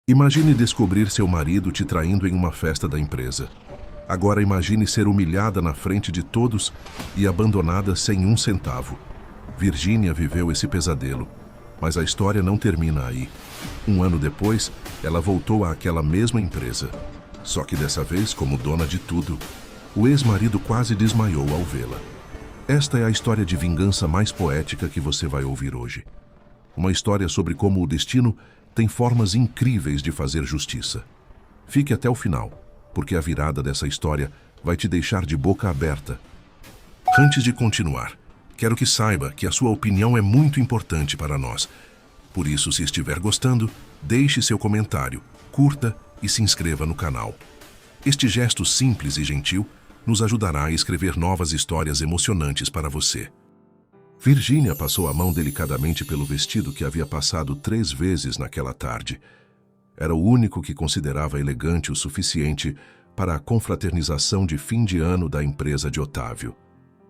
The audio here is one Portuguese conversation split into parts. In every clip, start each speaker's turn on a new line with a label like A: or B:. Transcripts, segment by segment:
A: Imagine descobrir seu marido te traindo em uma festa da empresa. Agora imagine ser humilhada na frente de todos e abandonada sem um centavo. Virginia viveu esse pesadelo, mas a história não termina aí. Um ano depois, ela voltou àquela mesma empresa. Só que dessa vez, como dona de tudo, o ex-marido quase desmaiou ao vê-la. Esta é a história de vingança mais poética que você vai ouvir hoje. Uma história sobre como o destino tem formas incríveis de fazer justiça. Fique até o final, porque a virada dessa história vai te deixar de boca aberta. Antes de continuar, quero que saiba que a sua opinião é muito importante para nós. Por isso, se estiver gostando, deixe seu comentário, curta e se inscreva no canal. Este gesto simples e gentil nos ajudará a escrever novas histórias emocionantes para você. Virginia passou a mão delicadamente pelo vestido que havia passado 3 vezes naquela tarde. Era o único que considerava elegante o suficiente para a confraternização de fim de ano da empresa de Otávio.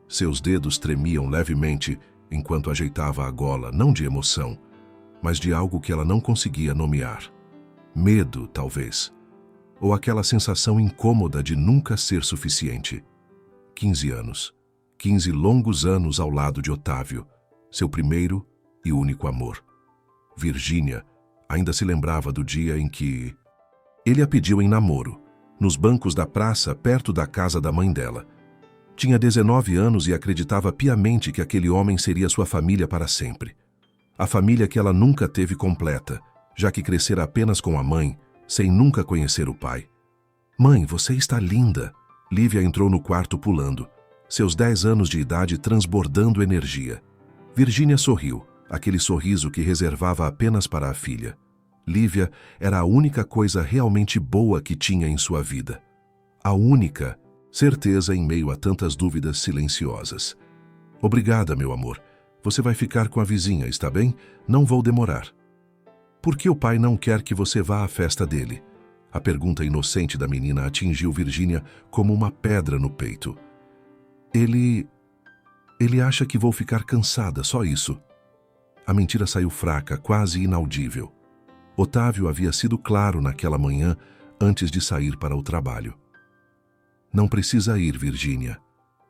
A: Seus dedos tremiam levemente enquanto ajeitava a gola, não de emoção, mas de algo que ela não conseguia nomear. Medo, talvez. Ou aquela sensação incômoda de nunca ser suficiente. 15 anos. 15 longos anos ao lado de Otávio, seu primeiro e único amor. Virginia ainda se lembrava do dia em que ele a pediu em namoro, nos bancos da praça perto da casa da mãe dela. Tinha 19 anos e acreditava piamente que aquele homem seria sua família para sempre. A família que ela nunca teve completa, já que crescera apenas com a mãe, sem nunca conhecer o pai. "Mãe, você está linda!" Lívia entrou no quarto pulando, seus 10 anos de idade transbordando energia. Virginia sorriu, aquele sorriso que reservava apenas para a filha. Lívia era a única coisa realmente boa que tinha em sua vida. A única certeza em meio a tantas dúvidas silenciosas. "Obrigada, meu amor. Você vai ficar com a vizinha, está bem? Não vou demorar." "Por que o pai não quer que você vá à festa dele?" A pergunta inocente da menina atingiu Virginia como uma pedra no peito. Ele acha que vou ficar cansada, só isso." A mentira saiu fraca, quase inaudível. Otávio havia sido claro naquela manhã antes de sair para o trabalho. "Não precisa ir, Virginia.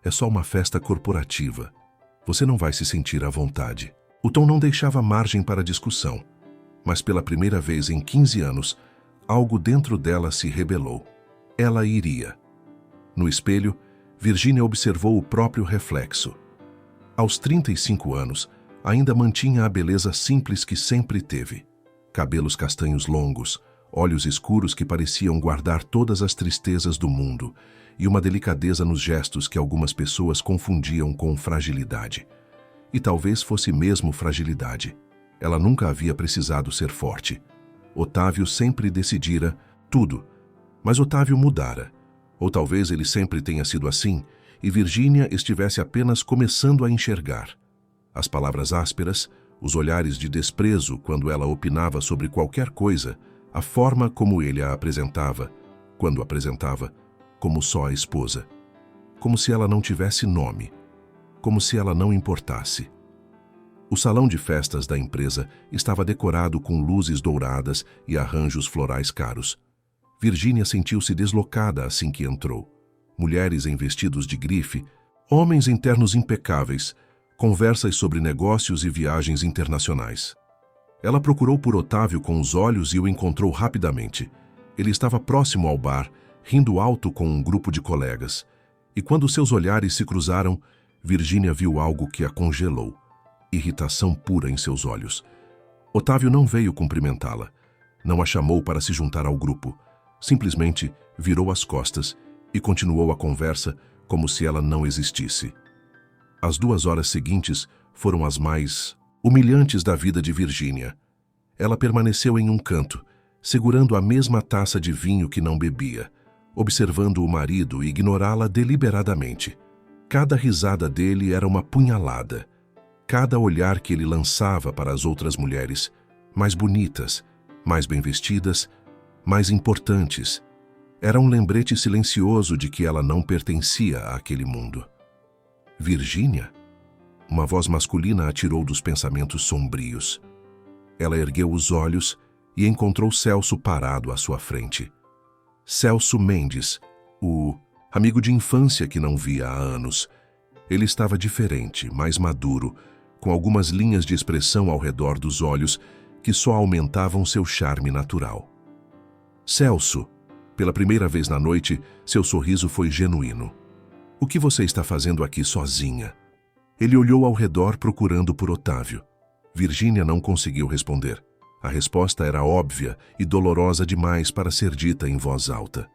A: É só uma festa corporativa. Você não vai se sentir à vontade." O tom não deixava margem para discussão, mas pela primeira vez em 15 anos, algo dentro dela se rebelou. Ela iria. No espelho, Virginia observou o próprio reflexo. Aos 35 anos, ainda mantinha a beleza simples que sempre teve. Cabelos castanhos longos, olhos escuros que pareciam guardar todas as tristezas do mundo e uma delicadeza nos gestos que algumas pessoas confundiam com fragilidade. E talvez fosse mesmo fragilidade. Ela nunca havia precisado ser forte. Otávio sempre decidira tudo, mas Otávio mudara. Ou talvez ele sempre tenha sido assim, e Virginia estivesse apenas começando a enxergar. As palavras ásperas, os olhares de desprezo quando ela opinava sobre qualquer coisa, a forma como ele a apresentava, quando apresentava, como só a esposa. Como se ela não tivesse nome, como se ela não importasse. O salão de festas da empresa estava decorado com luzes douradas e arranjos florais caros. Virginia sentiu-se deslocada assim que entrou. Mulheres em vestidos de grife, homens em ternos impecáveis, conversas sobre negócios e viagens internacionais. Ela procurou por Otávio com os olhos e o encontrou rapidamente. Ele estava próximo ao bar, rindo alto com um grupo de colegas. E quando seus olhares se cruzaram, Virginia viu algo que a congelou. Irritação pura em seus olhos. Otávio não veio cumprimentá-la. Não a chamou para se juntar ao grupo. Simplesmente virou as costas e continuou a conversa como se ela não existisse. As 2 horas seguintes foram as mais humilhantes da vida de Virginia. Ela permaneceu em um canto, segurando a mesma taça de vinho que não bebia, observando o marido ignorá-la deliberadamente. Cada risada dele era uma punhalada. Cada olhar que ele lançava para as outras mulheres, mais bonitas, mais bem vestidas, mais importantes, era um lembrete silencioso de que ela não pertencia àquele mundo. "Virginia?" Uma voz masculina a tirou dos pensamentos sombrios. Ela ergueu os olhos e encontrou Celso parado à sua frente. Celso Mendes, o amigo de infância que não via há anos. Ele estava diferente, mais maduro, com algumas linhas de expressão ao redor dos olhos que só aumentavam seu charme natural. Celso, pela primeira vez na noite, seu sorriso foi genuíno. O que você está fazendo aqui sozinha? Ele olhou ao redor procurando por Otávio. Virgínia não conseguiu responder. A resposta era óbvia e dolorosa demais para ser dita em voz alta.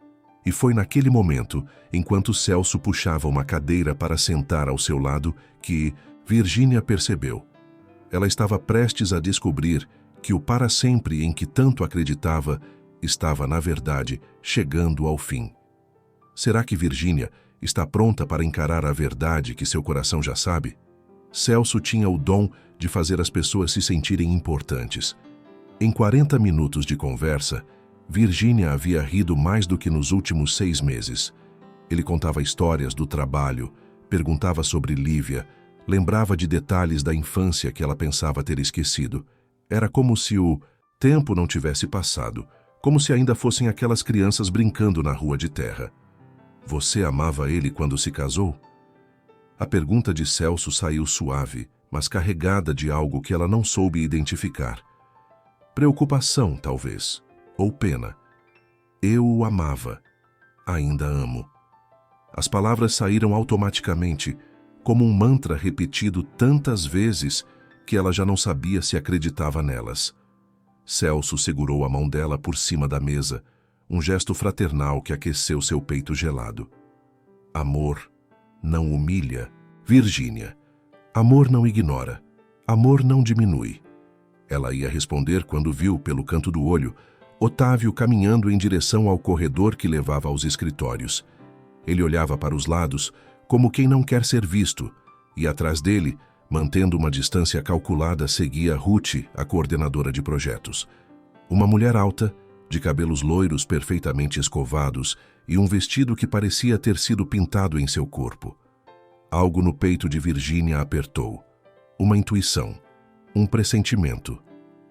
A: E foi naquele momento, enquanto Celso puxava uma cadeira para sentar ao seu lado, que Virgínia percebeu. Ela estava prestes a descobrir que o para sempre em que tanto acreditava estava, na verdade, chegando ao fim. Será que Virgínia está pronta para encarar a verdade que seu coração já sabe? Celso tinha o dom de fazer as pessoas se sentirem importantes. Em 40 minutos de conversa, Virgínia havia rido mais do que nos últimos 6 meses. Ele contava histórias do trabalho, perguntava sobre Lívia, lembrava de detalhes da infância que ela pensava ter esquecido. Era como se o tempo não tivesse passado, como se ainda fossem aquelas crianças brincando na rua de terra. Você amava ele quando se casou? A pergunta de Celso saiu suave, mas carregada de algo que ela não soube identificar. Preocupação, talvez. Ou pena. Eu o amava. Ainda amo. As palavras saíram automaticamente, como um mantra repetido tantas vezes que ela já não sabia se acreditava nelas. Celso segurou a mão dela por cima da mesa, um gesto fraternal que aqueceu seu peito gelado. Amor não humilha, Virgínia. Amor não ignora. Amor não diminui. Ela ia responder quando viu, pelo canto do olho, Otávio caminhando em direção ao corredor que levava aos escritórios. Ele olhava para os lados, como quem não quer ser visto, e atrás dele, mantendo uma distância calculada, seguia Ruth, a coordenadora de projetos. Uma mulher alta, de cabelos loiros perfeitamente escovados e um vestido que parecia ter sido pintado em seu corpo. Algo no peito de Virgínia apertou. Uma intuição, um pressentimento.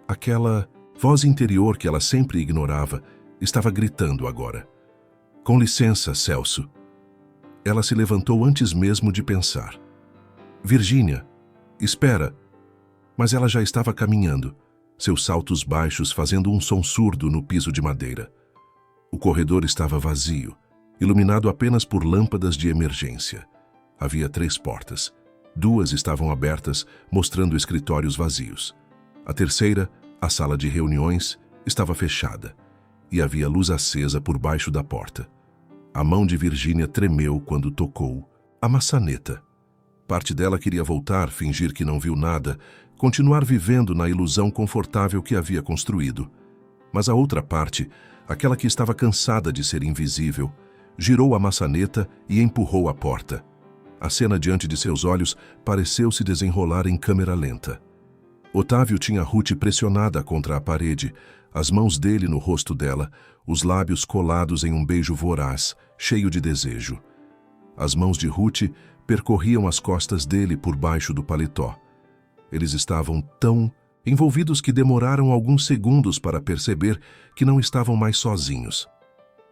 A: Aquela voz interior que ela sempre ignorava estava gritando agora. Com licença, Celso. Ela se levantou antes mesmo de pensar. Virgínia, espera. Mas ela já estava caminhando, seus saltos baixos fazendo um som surdo no piso de madeira. O corredor estava vazio, iluminado apenas por lâmpadas de emergência. Havia 3 portas. 2 estavam abertas, mostrando escritórios vazios. A terceira, a sala de reuniões, estava fechada, e havia luz acesa por baixo da porta. A mão de Virgínia tremeu quando tocou a maçaneta. Parte dela queria voltar, fingir que não viu nada, continuar vivendo na ilusão confortável que havia construído. Mas a outra parte, aquela que estava cansada de ser invisível, girou a maçaneta e empurrou a porta. A cena diante de seus olhos pareceu se desenrolar em câmera lenta. Otávio tinha Ruth pressionada contra a parede, as mãos dele no rosto dela, os lábios colados em um beijo voraz, cheio de desejo. As mãos de Ruth percorriam as costas dele por baixo do paletó. Eles estavam tão envolvidos que demoraram alguns segundos para perceber que não estavam mais sozinhos.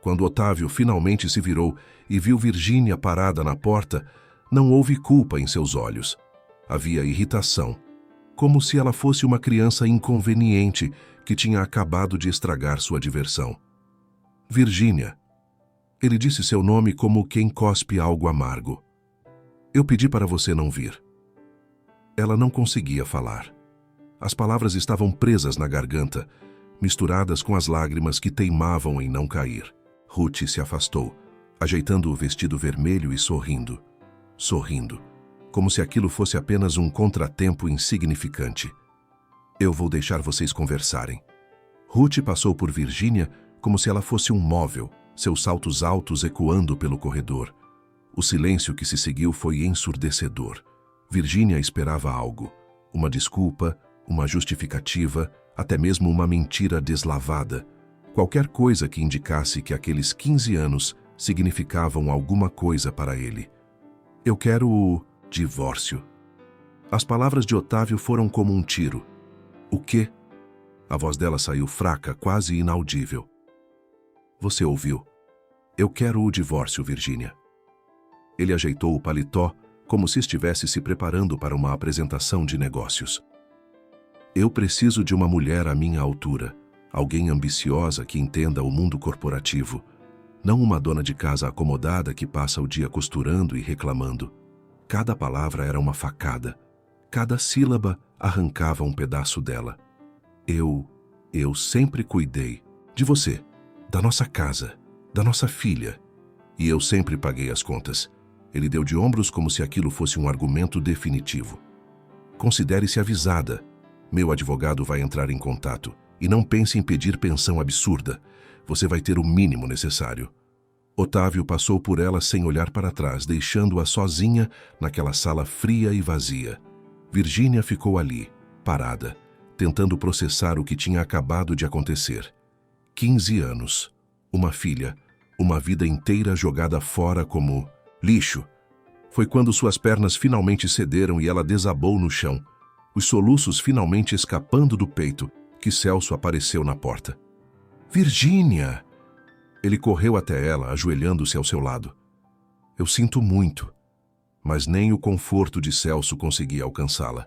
A: Quando Otávio finalmente se virou e viu Virgínia parada na porta, não houve culpa em seus olhos. Havia irritação, como se ela fosse uma criança inconveniente que tinha acabado de estragar sua diversão. Virgínia. Ele disse seu nome como quem cospe algo amargo. Eu pedi para você não vir. Ela não conseguia falar. As palavras estavam presas na garganta, misturadas com as lágrimas que teimavam em não cair. Ruth se afastou, ajeitando o vestido vermelho e sorrindo. Sorrindo, como se aquilo fosse apenas um contratempo insignificante. Eu vou deixar vocês conversarem. Ruth passou por Virgínia como se ela fosse um móvel, seus saltos altos ecoando pelo corredor. O silêncio que se seguiu foi ensurdecedor. Virgínia esperava algo, uma desculpa, uma justificativa, até mesmo uma mentira deslavada. Qualquer coisa que indicasse que aqueles 15 anos significavam alguma coisa para ele. Eu quero o divórcio. As palavras de Otávio foram como um tiro. O quê? A voz dela saiu fraca, quase inaudível. Você ouviu? Eu quero o divórcio, Virgínia. Ele ajeitou o paletó como se estivesse se preparando para uma apresentação de negócios. Eu preciso de uma mulher à minha altura, alguém ambiciosa que entenda o mundo corporativo, não uma dona de casa acomodada que passa o dia costurando e reclamando. Cada palavra era uma facada, cada sílaba arrancava um pedaço dela. Eu sempre cuidei de você, da nossa casa, da nossa filha, e eu sempre paguei as contas. Ele deu de ombros como se aquilo fosse um argumento definitivo. Considere-se avisada. Meu advogado vai entrar em contato. E não pense em pedir pensão absurda. Você vai ter o mínimo necessário. Otávio passou por ela sem olhar para trás, deixando-a sozinha naquela sala fria e vazia. Virgínia ficou ali, parada, tentando processar o que tinha acabado de acontecer. 15 anos, uma filha, uma vida inteira jogada fora como lixo. Foi quando suas pernas finalmente cederam e ela desabou no chão, os soluços finalmente escapando do peito, que Celso apareceu na porta. Virgínia! Ele correu até ela, ajoelhando-se ao seu lado. Eu sinto muito, mas nem o conforto de Celso conseguia alcançá-la,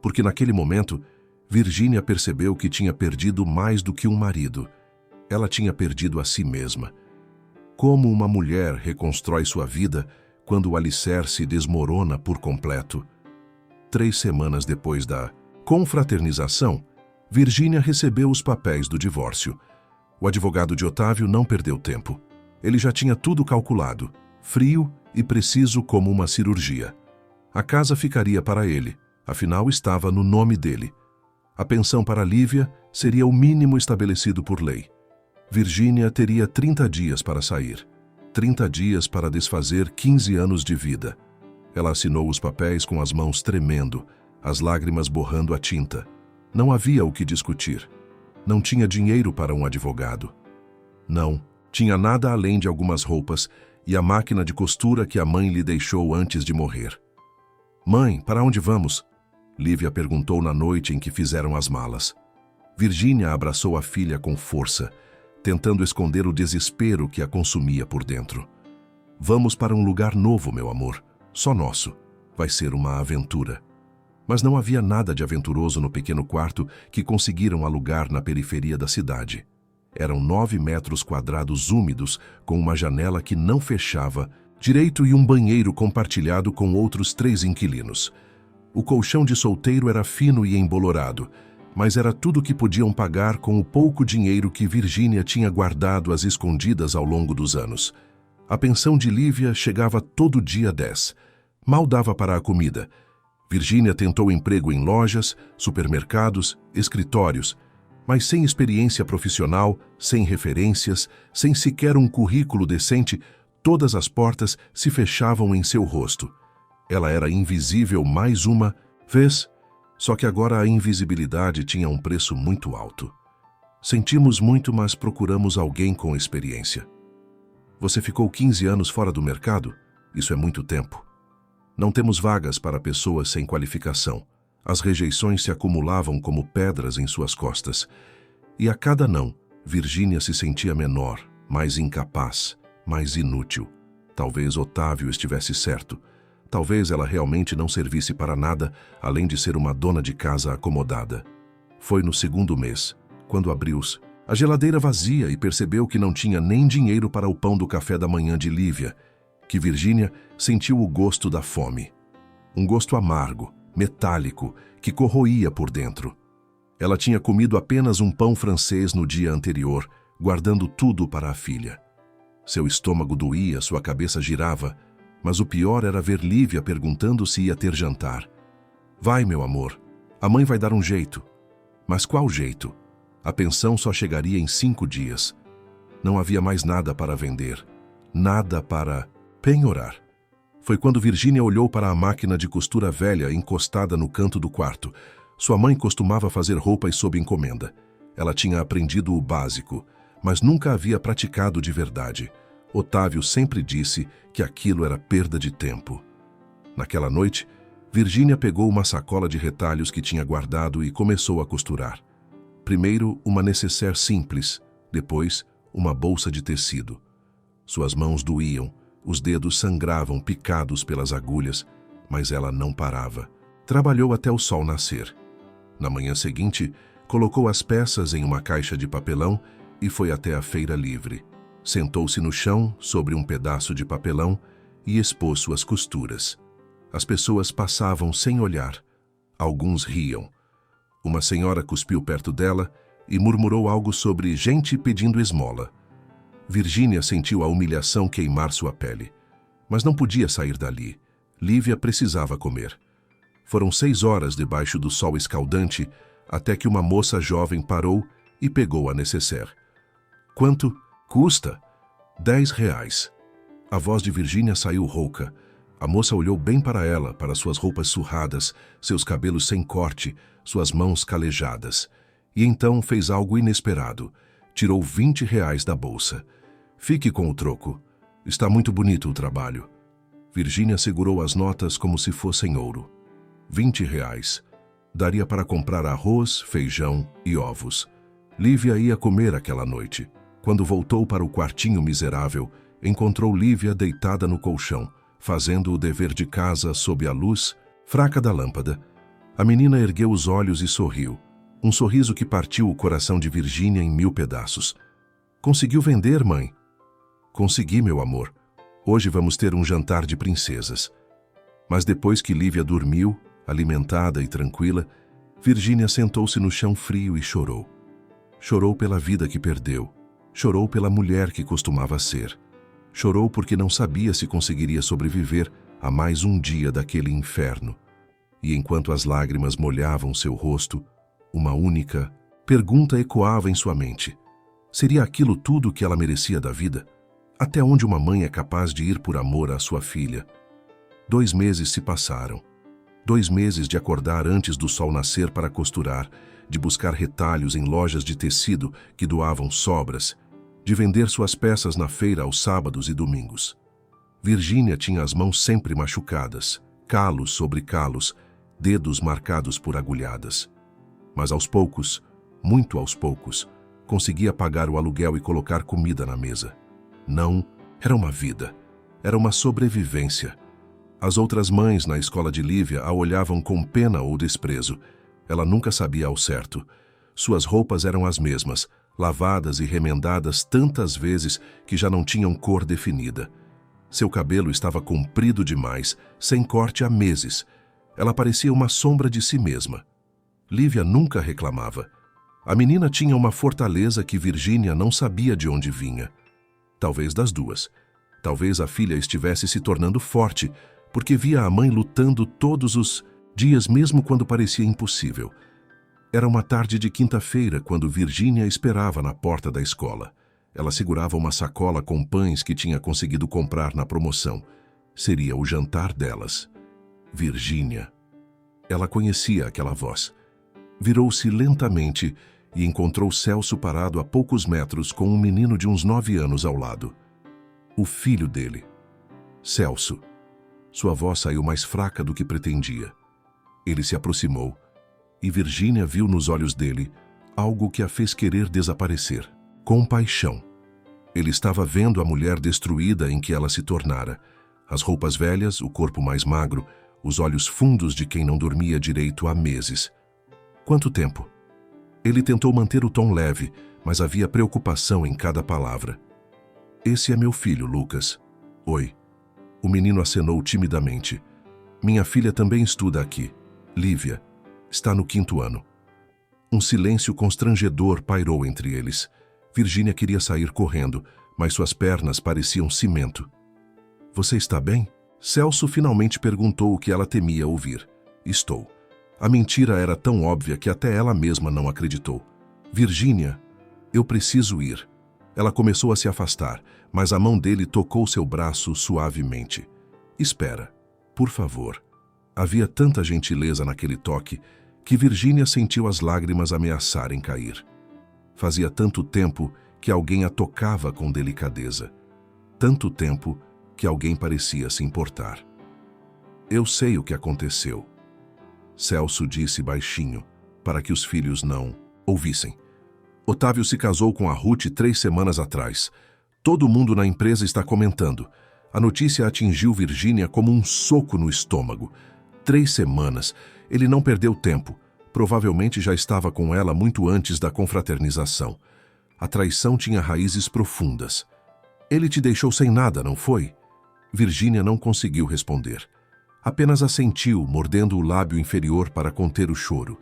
A: porque naquele momento, Virgínia percebeu que tinha perdido mais do que um marido. Ela tinha perdido a si mesma. Como uma mulher reconstrói sua vida quando o alicerce desmorona por completo? 3 semanas depois da confraternização, Virgínia recebeu os papéis do divórcio. O advogado de Otávio não perdeu tempo. Ele já tinha tudo calculado, frio e preciso como uma cirurgia. A casa ficaria para ele, afinal estava no nome dele. A pensão para Lívia seria o mínimo estabelecido por lei. Virgínia teria 30 dias para sair. 30 dias para desfazer 15 anos de vida. Ela assinou os papéis com as mãos tremendo, as lágrimas borrando a tinta. Não havia o que discutir. Não tinha dinheiro para um advogado. Não, tinha nada além de algumas roupas e a máquina de costura que a mãe lhe deixou antes de morrer. Mãe, para onde vamos? Lívia perguntou na noite em que fizeram as malas. Virgínia abraçou a filha com força, tentando esconder o desespero que a consumia por dentro. Vamos para um lugar novo, meu amor, só nosso. Vai ser uma aventura. Mas não havia nada de aventuroso no pequeno quarto que conseguiram alugar na periferia da cidade. Eram 9 metros quadrados úmidos, com uma janela que não fechava, direito e um banheiro compartilhado com outros 3 inquilinos. O colchão de solteiro era fino e embolorado, mas era tudo o que podiam pagar com o pouco dinheiro que Virgínia tinha guardado às escondidas ao longo dos anos. A pensão de Lívia chegava todo dia 10. Mal dava para a comida. Virgínia tentou emprego em lojas, supermercados, escritórios, mas sem experiência profissional, sem referências, sem sequer um currículo decente, todas as portas se fechavam em seu rosto. Ela era invisível mais uma vez, só que agora a invisibilidade tinha um preço muito alto. Sentimos muito, mas procuramos alguém com experiência. Você ficou 15 anos fora do mercado? Isso é muito tempo. Não temos vagas para pessoas sem qualificação. As rejeições se acumulavam como pedras em suas costas. E a cada não, Virgínia se sentia menor, mais incapaz, mais inútil. Talvez Otávio estivesse certo. Talvez ela realmente não servisse para nada, além de ser uma dona de casa acomodada. Foi no 2º mês, quando abriu-se a geladeira vazia e percebeu que não tinha nem dinheiro para o pão do café da manhã de Lívia, que Virgínia sentiu o gosto da fome. Um gosto amargo, metálico, que corroía por dentro. Ela tinha comido apenas um pão francês no dia anterior, guardando tudo para a filha. Seu estômago doía, sua cabeça girava, mas o pior era ver Lívia perguntando se ia ter jantar. Vai, meu amor, a mãe vai dar um jeito. Mas qual jeito? A pensão só chegaria em 5 dias. Não havia mais nada para vender, nada para penhorar. Foi quando Virgínia olhou para a máquina de costura velha encostada no canto do quarto. Sua mãe costumava fazer roupas sob encomenda. Ela tinha aprendido o básico, mas nunca havia praticado de verdade. Otávio sempre disse que aquilo era perda de tempo. Naquela noite, Virgínia pegou uma sacola de retalhos que tinha guardado e começou a costurar. Primeiro, uma nécessaire simples, depois, uma bolsa de tecido. Suas mãos doíam, os dedos sangravam picados pelas agulhas, mas ela não parava. Trabalhou até o sol nascer. Na manhã seguinte, colocou as peças em uma caixa de papelão e foi até a feira livre. Sentou-se no chão, sobre um pedaço de papelão, e expôs suas costuras. As pessoas passavam sem olhar. Alguns riam. Uma senhora cuspiu perto dela e murmurou algo sobre gente pedindo esmola. Virgínia sentiu a humilhação queimar sua pele. Mas não podia sair dali. Lívia precisava comer. Foram 6 horas debaixo do sol escaldante até que uma moça jovem parou e pegou a nécessaire. Quanto custa? 10 reais. A voz de Virgínia saiu rouca. A moça olhou bem para ela, para suas roupas surradas, seus cabelos sem corte, suas mãos calejadas. E então fez algo inesperado. Tirou 20 reais da bolsa. Fique com o troco. Está muito bonito o trabalho. Virgínia segurou as notas como se fossem ouro. 20 reais. Daria para comprar arroz, feijão e ovos. Lívia ia comer aquela noite. Quando voltou para o quartinho miserável, encontrou Lívia deitada no colchão, fazendo o dever de casa sob a luz fraca da lâmpada. A menina ergueu os olhos e sorriu. Um sorriso que partiu o coração de Virgínia em 1000 pedaços. Conseguiu vender, mãe? Consegui, meu amor. Hoje vamos ter um jantar de princesas. Mas depois que Lívia dormiu, alimentada e tranquila, Virgínia sentou-se no chão frio e chorou. Chorou pela vida que perdeu. Chorou pela mulher que costumava ser. Chorou porque não sabia se conseguiria sobreviver a mais um dia daquele inferno. E enquanto as lágrimas molhavam seu rosto, uma única pergunta ecoava em sua mente. Seria aquilo tudo que ela merecia da vida? Até onde uma mãe é capaz de ir por amor à sua filha? 2 meses se passaram. 2 meses de acordar antes do sol nascer para costurar, de buscar retalhos em lojas de tecido que doavam sobras, de vender suas peças na feira aos sábados e domingos. Virgínia tinha as mãos sempre machucadas, calos sobre calos, dedos marcados por agulhadas. Mas aos poucos, muito aos poucos, conseguia pagar o aluguel e colocar comida na mesa. Não, era uma vida, era uma sobrevivência. As outras mães na escola de Lívia a olhavam com pena ou desprezo. Ela nunca sabia ao certo. Suas roupas eram as mesmas, lavadas e remendadas tantas vezes que já não tinham cor definida. Seu cabelo estava comprido demais, sem corte há meses. Ela parecia uma sombra de si mesma. Lívia nunca reclamava. A menina tinha uma fortaleza que Virgínia não sabia de onde vinha. Talvez das duas. Talvez a filha estivesse se tornando forte, porque via a mãe lutando todos os dias mesmo quando parecia impossível. Era uma tarde de quinta-feira quando Virgínia esperava na porta da escola. Ela segurava uma sacola com pães que tinha conseguido comprar na promoção. Seria o jantar delas. Virgínia. Ela conhecia aquela voz. Virou-se lentamente e encontrou Celso parado a poucos metros com um menino de uns 9 anos ao lado. O filho dele. Celso. Sua voz saiu mais fraca do que pretendia. Ele se aproximou e Virgínia viu nos olhos dele algo que a fez querer desaparecer. Compaixão. Ele estava vendo a mulher destruída em que ela se tornara. As roupas velhas, o corpo mais magro, os olhos fundos de quem não dormia direito há meses. Quanto tempo? Ele tentou manter o tom leve, mas havia preocupação em cada palavra. Esse é meu filho, Lucas. Oi. O menino acenou timidamente. Minha filha também estuda aqui. Lívia. Está no 5º ano. Um silêncio constrangedor pairou entre eles. Virgínia queria sair correndo, mas suas pernas pareciam cimento. Você está bem? Celso finalmente perguntou o que ela temia ouvir. Estou. A mentira era tão óbvia que até ela mesma não acreditou. Virgínia, eu preciso ir. Ela começou a se afastar, mas a mão dele tocou seu braço suavemente. Espera, por favor. Havia tanta gentileza naquele toque que Virgínia sentiu as lágrimas ameaçarem cair. Fazia tanto tempo que alguém a tocava com delicadeza. Tanto tempo que alguém parecia se importar. Eu sei o que aconteceu. Celso disse baixinho, para que os filhos não ouvissem. Otávio se casou com a Ruth 3 semanas atrás. Todo mundo na empresa está comentando. A notícia atingiu Virgínia como um soco no estômago. 3 semanas. Ele não perdeu tempo. Provavelmente já estava com ela muito antes da confraternização. A traição tinha raízes profundas. Ele te deixou sem nada, não foi? Virgínia não conseguiu responder. Apenas assentiu, mordendo o lábio inferior para conter o choro.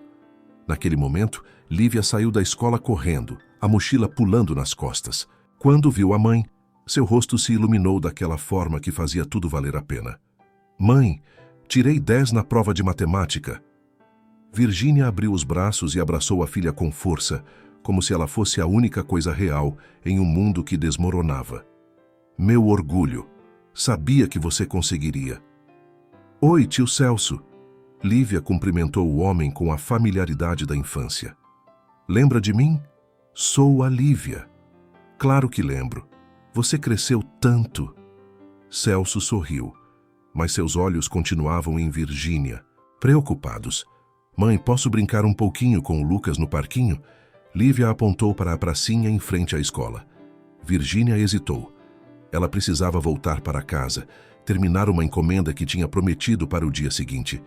A: Naquele momento, Lívia saiu da escola correndo, a mochila pulando nas costas. Quando viu a mãe, seu rosto se iluminou daquela forma que fazia tudo valer a pena. Mãe, tirei 10 na prova de matemática. Virgínia abriu os braços e abraçou a filha com força, como se ela fosse a única coisa real em um mundo que desmoronava. Meu orgulho. Sabia que você conseguiria. Oi, tio Celso. Lívia cumprimentou o homem com a familiaridade da infância. Lembra de mim? Sou a Lívia. Claro que lembro. Você cresceu tanto. Celso sorriu, mas seus olhos continuavam em Virgínia, preocupados. Mãe, posso brincar um pouquinho com o Lucas no parquinho? Lívia apontou para a pracinha em frente à escola. Virgínia hesitou. Ela precisava voltar para casa, terminar uma encomenda que tinha prometido para o dia seguinte.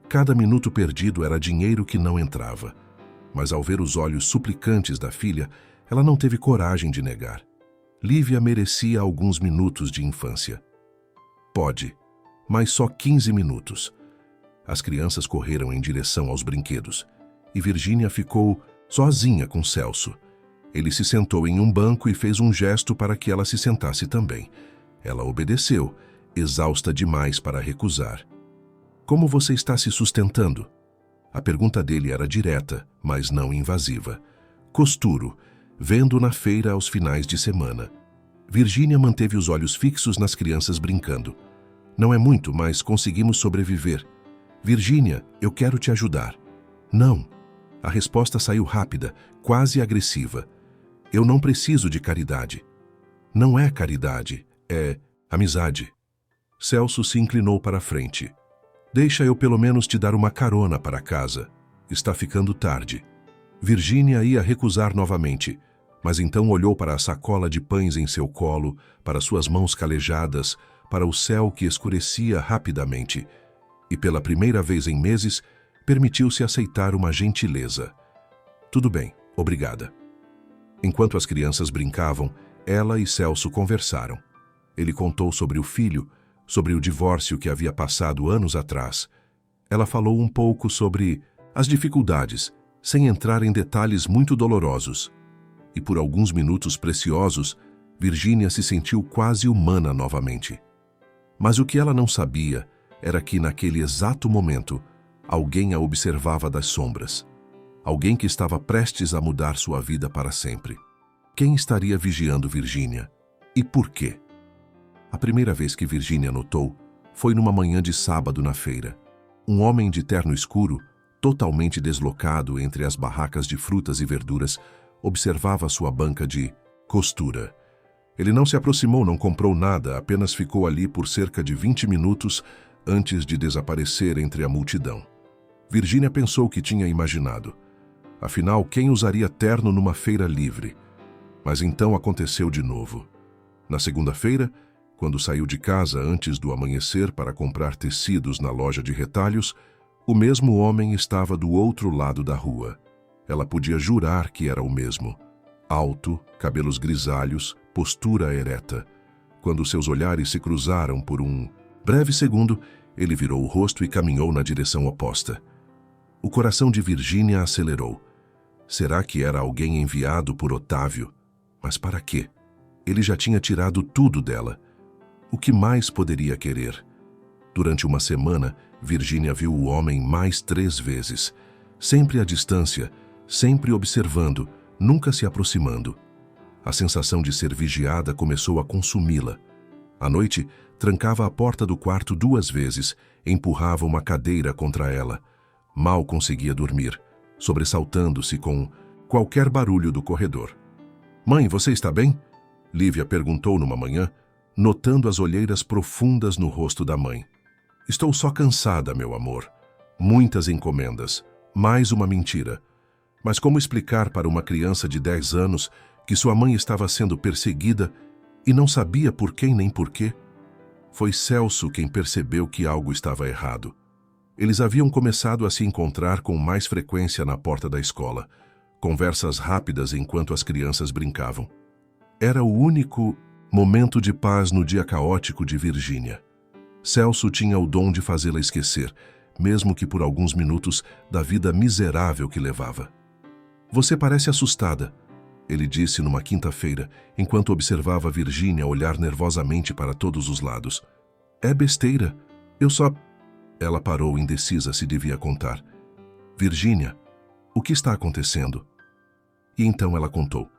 A: Cada minuto perdido era dinheiro que não entrava. Mas ao ver os olhos suplicantes da filha, ela não teve coragem de negar. Lívia merecia alguns minutos de infância. Pode, mas só 15 minutos. As crianças correram em direção aos brinquedos, e Virgínia ficou sozinha com Celso. Ele se sentou em um banco e fez um gesto para que ela se sentasse também. Ela obedeceu, exausta demais para recusar. Como você está se sustentando? A pergunta dele era direta, mas não invasiva. Costuro, vendo na feira aos finais de semana. Virgínia manteve os olhos fixos nas crianças brincando. Não é muito, mas conseguimos sobreviver. Virgínia, eu quero te ajudar. Não. A resposta saiu rápida, quase agressiva. Eu não preciso de caridade. Não é caridade, é amizade. Celso se inclinou para a frente. Deixa eu pelo menos te dar uma carona para casa. Está ficando tarde. Virgínia ia recusar novamente, mas então olhou para a sacola de pães em seu colo, para suas mãos calejadas, para o céu que escurecia rapidamente. E pela primeira vez em meses, permitiu-se aceitar uma gentileza. Tudo bem, obrigada. Enquanto as crianças brincavam, ela e Celso conversaram. Ele contou sobre o filho, sobre o divórcio que havia passado anos atrás. Ela falou um pouco sobre as dificuldades, sem entrar em detalhes muito dolorosos. E por alguns minutos preciosos, Virgínia se sentiu quase humana novamente. Mas o que ela não sabia era que, naquele exato momento, alguém a observava das sombras. Alguém que estava prestes a mudar sua vida para sempre. Quem estaria vigiando Virgínia? E por quê? A primeira vez que Virgínia notou foi numa manhã de sábado na feira. Um homem de terno escuro, totalmente deslocado entre as barracas de frutas e verduras, observava sua banca de costura. Ele não se aproximou, não comprou nada, apenas ficou ali por cerca de 20 minutos antes de desaparecer entre a multidão. Virgínia pensou que tinha imaginado. Afinal, quem usaria terno numa feira livre? Mas então aconteceu de novo. Na segunda-feira, quando saiu de casa antes do amanhecer para comprar tecidos na loja de retalhos, o mesmo homem estava do outro lado da rua. Ela podia jurar que era o mesmo. Alto, cabelos grisalhos, postura ereta. Quando seus olhares se cruzaram por um breve segundo, ele virou o rosto e caminhou na direção oposta. O coração de Virgínia acelerou. Será que era alguém enviado por Otávio? Mas para quê? Ele já tinha tirado tudo dela. O que mais poderia querer? Durante uma semana, Virgínia viu o homem mais 3 vezes. Sempre à distância, sempre observando, nunca se aproximando. A sensação de ser vigiada começou a consumi-la. À noite, trancava a porta do quarto 2 vezes, empurrava uma cadeira contra ela. Mal conseguia dormir, sobressaltando-se com qualquer barulho do corredor. Mãe, você está bem? Lívia perguntou numa manhã, notando as olheiras profundas no rosto da mãe. Estou só cansada, meu amor. Muitas encomendas. Mais uma mentira. Mas como explicar para uma criança de 10 anos que sua mãe estava sendo perseguida e não sabia por quem nem por quê? Foi Celso quem percebeu que algo estava errado. Eles haviam começado a se encontrar com mais frequência na porta da escola, conversas rápidas enquanto as crianças brincavam. Era o único momento de paz no dia caótico de Virgínia. Celso tinha o dom de fazê-la esquecer, mesmo que por alguns minutos, da vida miserável que levava. "Você parece assustada", ele disse numa quinta-feira, enquanto observava Virgínia olhar nervosamente para todos os lados. "É besteira. Eu só..." Ela parou, indecisa se devia contar. "Virgínia, o que está acontecendo?" E então ela contou.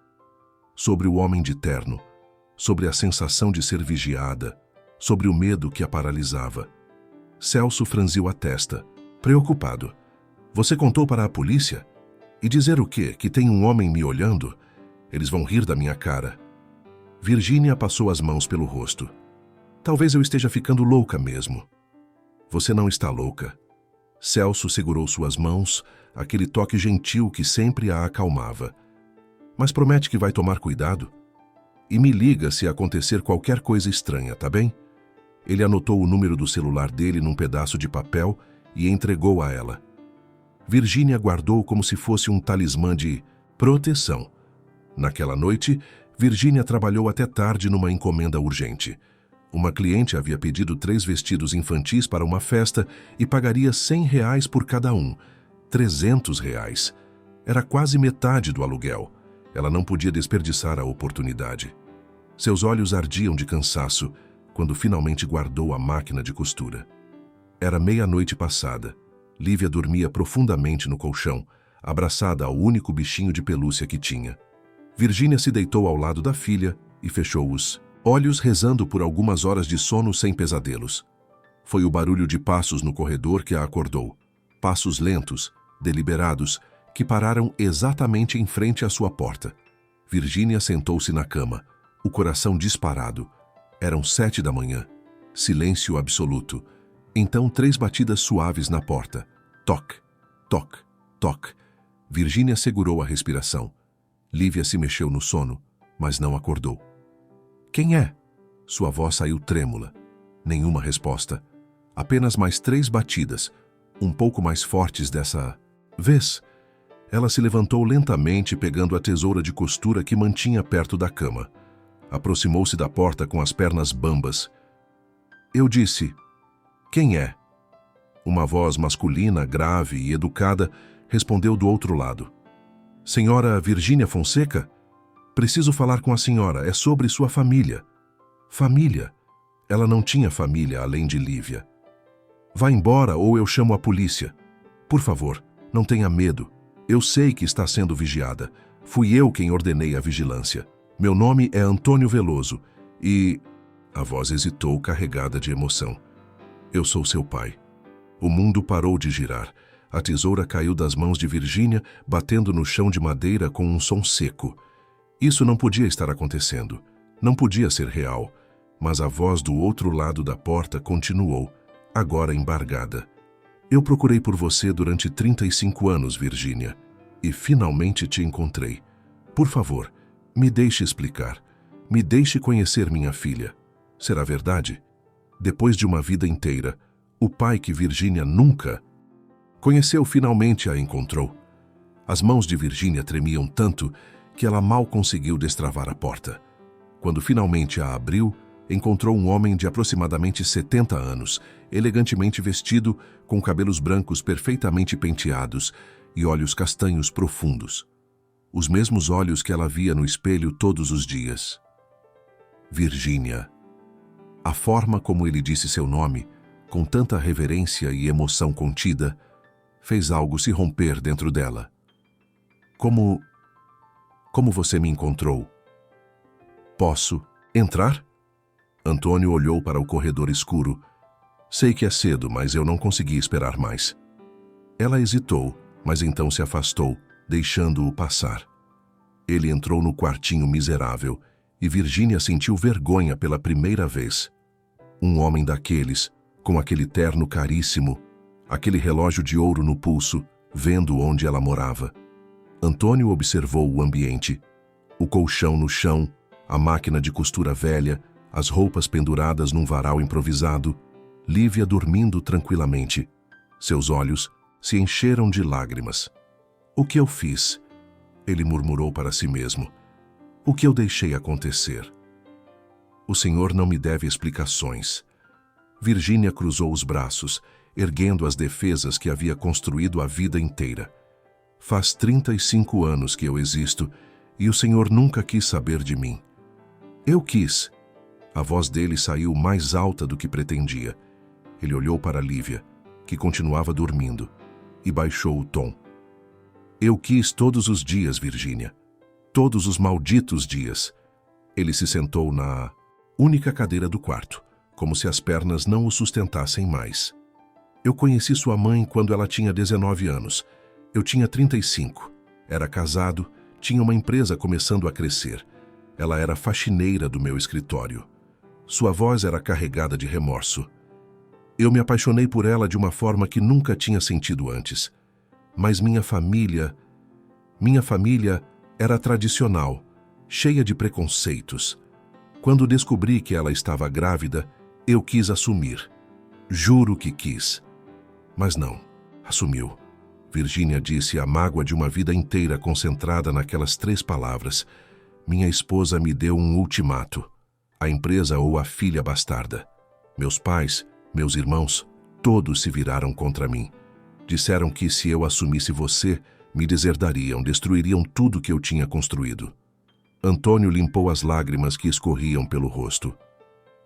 A: Sobre o homem de terno, sobre a sensação de ser vigiada, sobre o medo que a paralisava. Celso franziu a testa, preocupado. "Você contou para a polícia? E dizer o quê? Que tem um homem me olhando? Eles vão rir da minha cara." Virgínia passou as mãos pelo rosto. "Talvez eu esteja ficando louca mesmo." "Você não está louca." Celso segurou suas mãos, aquele toque gentil que sempre a acalmava. "Mas promete que vai tomar cuidado? E me liga se acontecer qualquer coisa estranha, tá bem?" Ele anotou o número do celular dele num pedaço de papel e entregou a ela. Virgínia guardou como se fosse um talismã de proteção. Naquela noite, Virgínia trabalhou até tarde numa encomenda urgente. Uma cliente havia pedido 3 vestidos infantis para uma festa e pagaria R$ 100 por cada um. R$ 300. Era quase metade do aluguel. Ela não podia desperdiçar a oportunidade. Seus olhos ardiam de cansaço quando finalmente guardou a máquina de costura. Era meia-noite passada. Lívia dormia profundamente no colchão, abraçada ao único bichinho de pelúcia que tinha. Virgínia se deitou ao lado da filha e fechou os olhos, rezando por algumas horas de sono sem pesadelos. Foi o barulho de passos no corredor que a acordou. Passos lentos, deliberados, que pararam exatamente em frente à sua porta. Virgínia sentou-se na cama, o coração disparado. Eram 7 da manhã. Silêncio absoluto. Então 3 batidas suaves na porta. Toque, toque, toque. Virgínia segurou a respiração. Lívia se mexeu no sono, mas não acordou. "Quem é?" Sua voz saiu trêmula. Nenhuma resposta. Apenas mais 3 batidas, um pouco mais fortes dessa vez. Ela se levantou lentamente, pegando a tesoura de costura que mantinha perto da cama. Aproximou-se da porta com as pernas bambas. "Eu disse, quem é?" Uma voz masculina, grave e educada, respondeu do outro lado. "Senhora Virgínia Fonseca? Preciso falar com a senhora, é sobre sua família." Família? Ela não tinha família além de Lívia. "Vá embora ou eu chamo a polícia. Por favor, não tenha medo. Eu sei que está sendo vigiada. Fui eu quem ordenei a vigilância. Meu nome é Antônio Veloso e..." A voz hesitou, carregada de emoção. "Eu sou seu pai." O mundo parou de girar. A tesoura caiu das mãos de Virgínia, batendo no chão de madeira com um som seco. Isso não podia estar acontecendo. Não podia ser real. Mas a voz do outro lado da porta continuou, agora embargada. "Eu procurei por você durante 35 anos, Virgínia, e finalmente te encontrei. Por favor, me deixe explicar. Me deixe conhecer minha filha. Será verdade? Depois de uma vida inteira, o pai que Virgínia nunca conheceu finalmente a encontrou." As mãos de Virgínia tremiam tanto que ela mal conseguiu destravar a porta. Quando finalmente a abriu, encontrou um homem de aproximadamente 70 anos, elegantemente vestido, com cabelos brancos perfeitamente penteados e olhos castanhos profundos. Os mesmos olhos que ela via no espelho todos os dias. Virgínia. A forma como ele disse seu nome, com tanta reverência e emoção contida, fez algo se romper dentro dela. Como você me encontrou?" "Posso entrar?" Antônio olhou para o corredor escuro. "Sei que é cedo, mas eu não consegui esperar mais." Ela hesitou, mas então se afastou, deixando-o passar. Ele entrou no quartinho miserável e Virgínia sentiu vergonha pela primeira vez. Um homem daqueles, com aquele terno caríssimo, aquele relógio de ouro no pulso, vendo onde ela morava. Antônio observou o ambiente. O colchão no chão, a máquina de costura velha, as roupas penduradas num varal improvisado, Lívia dormindo tranquilamente. Seus olhos se encheram de lágrimas. O que eu fiz? Ele murmurou para si mesmo. O que eu deixei acontecer? O Senhor não me deve explicações. Virgínia cruzou os braços, erguendo as defesas que havia construído a vida inteira. Faz 35 anos que eu existo e o Senhor nunca quis saber de mim. Eu quis. A voz dele saiu mais alta do que pretendia. Ele olhou para Lívia, que continuava dormindo, e baixou o tom. Eu quis todos os dias, Virgínia. Todos os malditos dias. Ele se sentou na única cadeira do quarto, como se as pernas não o sustentassem mais. Eu conheci sua mãe quando ela tinha 19 anos. Eu tinha 35. Era casado, tinha uma empresa começando a crescer. Ela era faxineira do meu escritório. Sua voz era carregada de remorso. Eu me apaixonei por ela de uma forma que nunca tinha sentido antes. Mas minha família era tradicional, cheia de preconceitos. Quando descobri que ela estava grávida, eu quis assumir. Juro que quis. Mas não, assumiu. Virgínia disse a mágoa de uma vida inteira concentrada naquelas 3 palavras. Minha esposa me deu um ultimato. A empresa ou a filha bastarda. Meus pais, meus irmãos, todos se viraram contra mim. Disseram que se eu assumisse você, me deserdariam, destruiriam tudo que eu tinha construído. Antônio limpou as lágrimas que escorriam pelo rosto.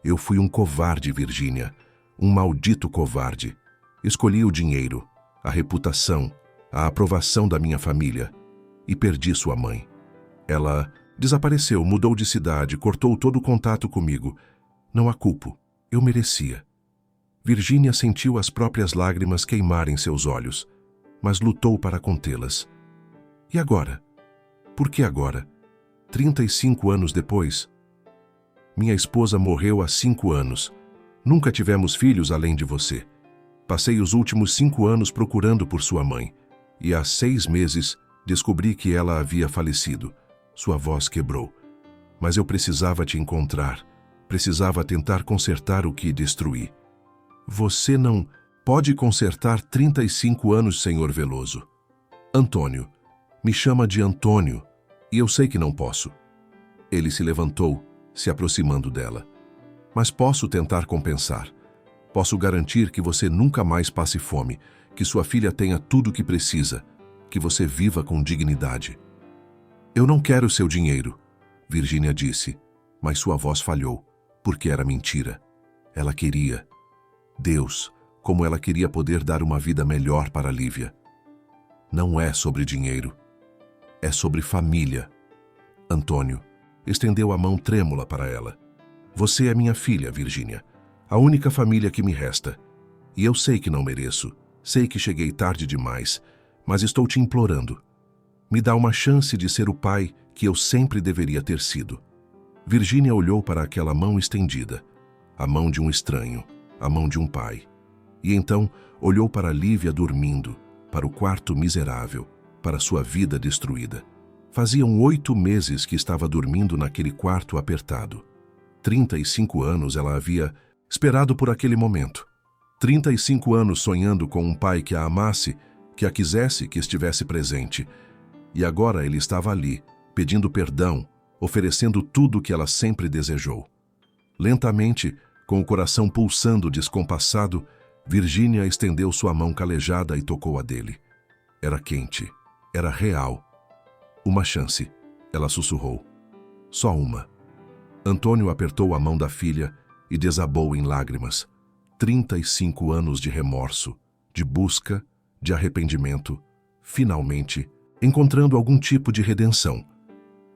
A: Eu fui um covarde, Virgínia. Um maldito covarde. Escolhi o dinheiro, a reputação, a aprovação da minha família e perdi sua mãe. Ela desapareceu, mudou de cidade, cortou todo o contato comigo. Não a culpo, eu merecia. Virgínia sentiu as próprias lágrimas queimarem seus olhos, mas lutou para contê-las. E agora? Por que agora? 35 anos depois? Minha esposa morreu há 5 anos. Nunca tivemos filhos além de você. Passei os últimos 5 anos procurando por sua mãe, e há 6 meses descobri que ela havia falecido. Sua voz quebrou. Mas eu precisava te encontrar. Precisava tentar consertar o que destruí. Você não pode consertar 35 anos, Senhor Veloso. Antônio. Me chama de Antônio, e eu sei que não posso. Ele se levantou, se aproximando dela. Mas posso tentar compensar. Posso garantir que você nunca mais passe fome, que sua filha tenha tudo o que precisa, que você viva com dignidade. Eu não quero seu dinheiro, Virgínia disse, mas sua voz falhou, porque era mentira. Ela queria. Deus, como ela queria poder dar uma vida melhor para Lívia. Não é sobre dinheiro. É sobre família. Antônio estendeu a mão trêmula para ela. Você é minha filha, Virgínia. A única família que me resta. E eu sei que não mereço. Sei que cheguei tarde demais. Mas estou te implorando. Me dá uma chance de ser o pai que eu sempre deveria ter sido. Virgínia olhou para aquela mão estendida. A mão de um estranho. A mão de um pai. E então olhou para Lívia dormindo, para o quarto miserável, para sua vida destruída. Faziam 8 meses que estava dormindo naquele quarto apertado. 35 anos ela havia esperado por aquele momento. 35 anos sonhando com um pai que a amasse, que a quisesse, que estivesse presente. E agora ele estava ali, pedindo perdão, oferecendo tudo o que ela sempre desejou. Lentamente, com o coração pulsando descompassado, Virgínia estendeu sua mão calejada e tocou a dele. Era quente, era real. Uma chance, ela sussurrou. Só uma. Antônio apertou a mão da filha e desabou em lágrimas. 35 anos de remorso, de busca, de arrependimento, finalmente encontrando algum tipo de redenção.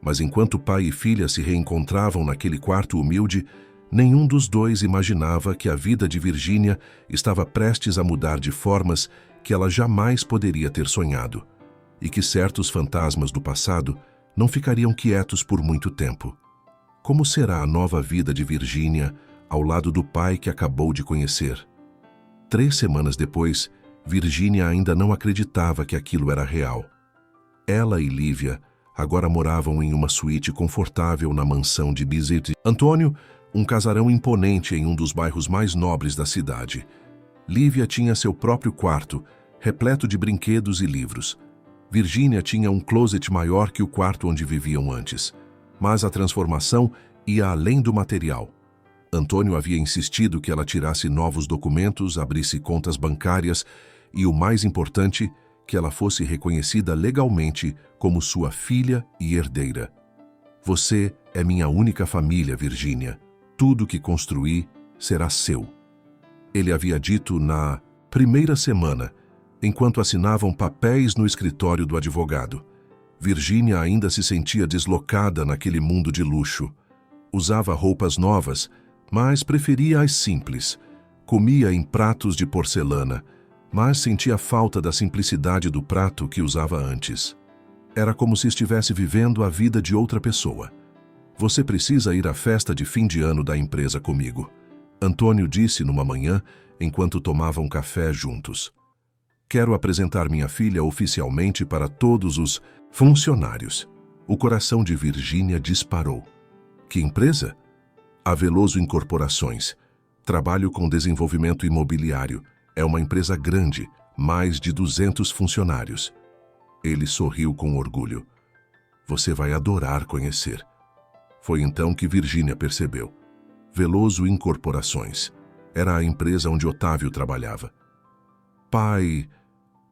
A: Mas enquanto pai e filha se reencontravam naquele quarto humilde, nenhum dos dois imaginava que a vida de Virgínia estava prestes a mudar de formas que ela jamais poderia ter sonhado, e que certos fantasmas do passado não ficariam quietos por muito tempo. Como será a nova vida de Virgínia ao lado do pai que acabou de conhecer? 3 semanas depois, Virgínia ainda não acreditava que aquilo era real. Ela e Lívia agora moravam em uma suíte confortável na mansão de Bizet Antônio, um casarão imponente em um dos bairros mais nobres da cidade. Lívia tinha seu próprio quarto, repleto de brinquedos e livros. Virgínia tinha um closet maior que o quarto onde viviam antes. Mas a transformação ia além do material. Antônio havia insistido que ela tirasse novos documentos, abrisse contas bancárias e, o mais importante, que ela fosse reconhecida legalmente como sua filha e herdeira. Você é minha única família, Virgínia. Tudo que construí será seu. Ele havia dito na primeira semana, enquanto assinavam papéis no escritório do advogado. Virgínia ainda se sentia deslocada naquele mundo de luxo. Usava roupas novas, mas preferia as simples. Comia em pratos de porcelana, mas sentia falta da simplicidade do prato que usava antes. Era como se estivesse vivendo a vida de outra pessoa. Você precisa ir à festa de fim de ano da empresa comigo, Antônio disse numa manhã, enquanto tomavam café juntos. Quero apresentar minha filha oficialmente para todos os funcionários. O coração de Virgínia disparou. Que empresa? A Veloso Incorporações. Trabalho com desenvolvimento imobiliário. É uma empresa grande, mais de 200 funcionários. Ele sorriu com orgulho. Você vai adorar conhecer. Foi então que Virgínia percebeu. Veloso Incorporações. Era a empresa onde Otávio trabalhava. Pai,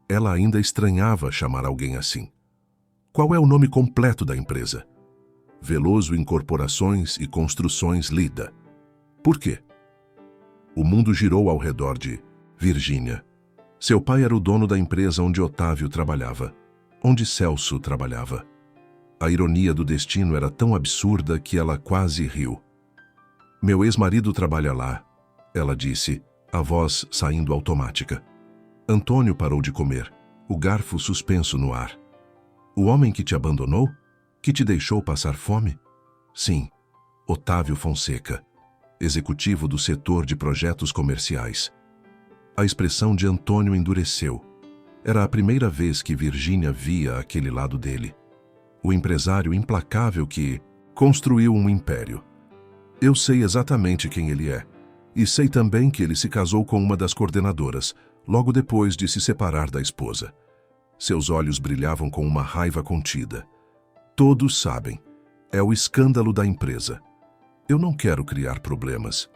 A: ela ainda estranhava chamar alguém assim. Qual é o nome completo da empresa? Veloso Incorporações e Construções Lida. Por quê? O mundo girou ao redor de Virgínia. Seu pai era o dono da empresa onde Otávio trabalhava, onde Celso trabalhava. A ironia do destino era tão absurda que ela quase riu. Meu ex-marido trabalha lá, ela disse, a voz saindo automática. Antônio parou de comer, o garfo suspenso no ar. O homem que te abandonou? Que te deixou passar fome? Sim, Otávio Fonseca, executivo do setor de projetos comerciais. A expressão de Antônio endureceu. Era a primeira vez que Virgínia via aquele lado dele. O empresário implacável que construiu um império. Eu sei exatamente quem ele é. E sei também que ele se casou com uma das coordenadoras, logo depois de se separar da esposa. Seus olhos brilhavam com uma raiva contida. Todos sabem. É o escândalo da empresa. Eu não quero criar problemas.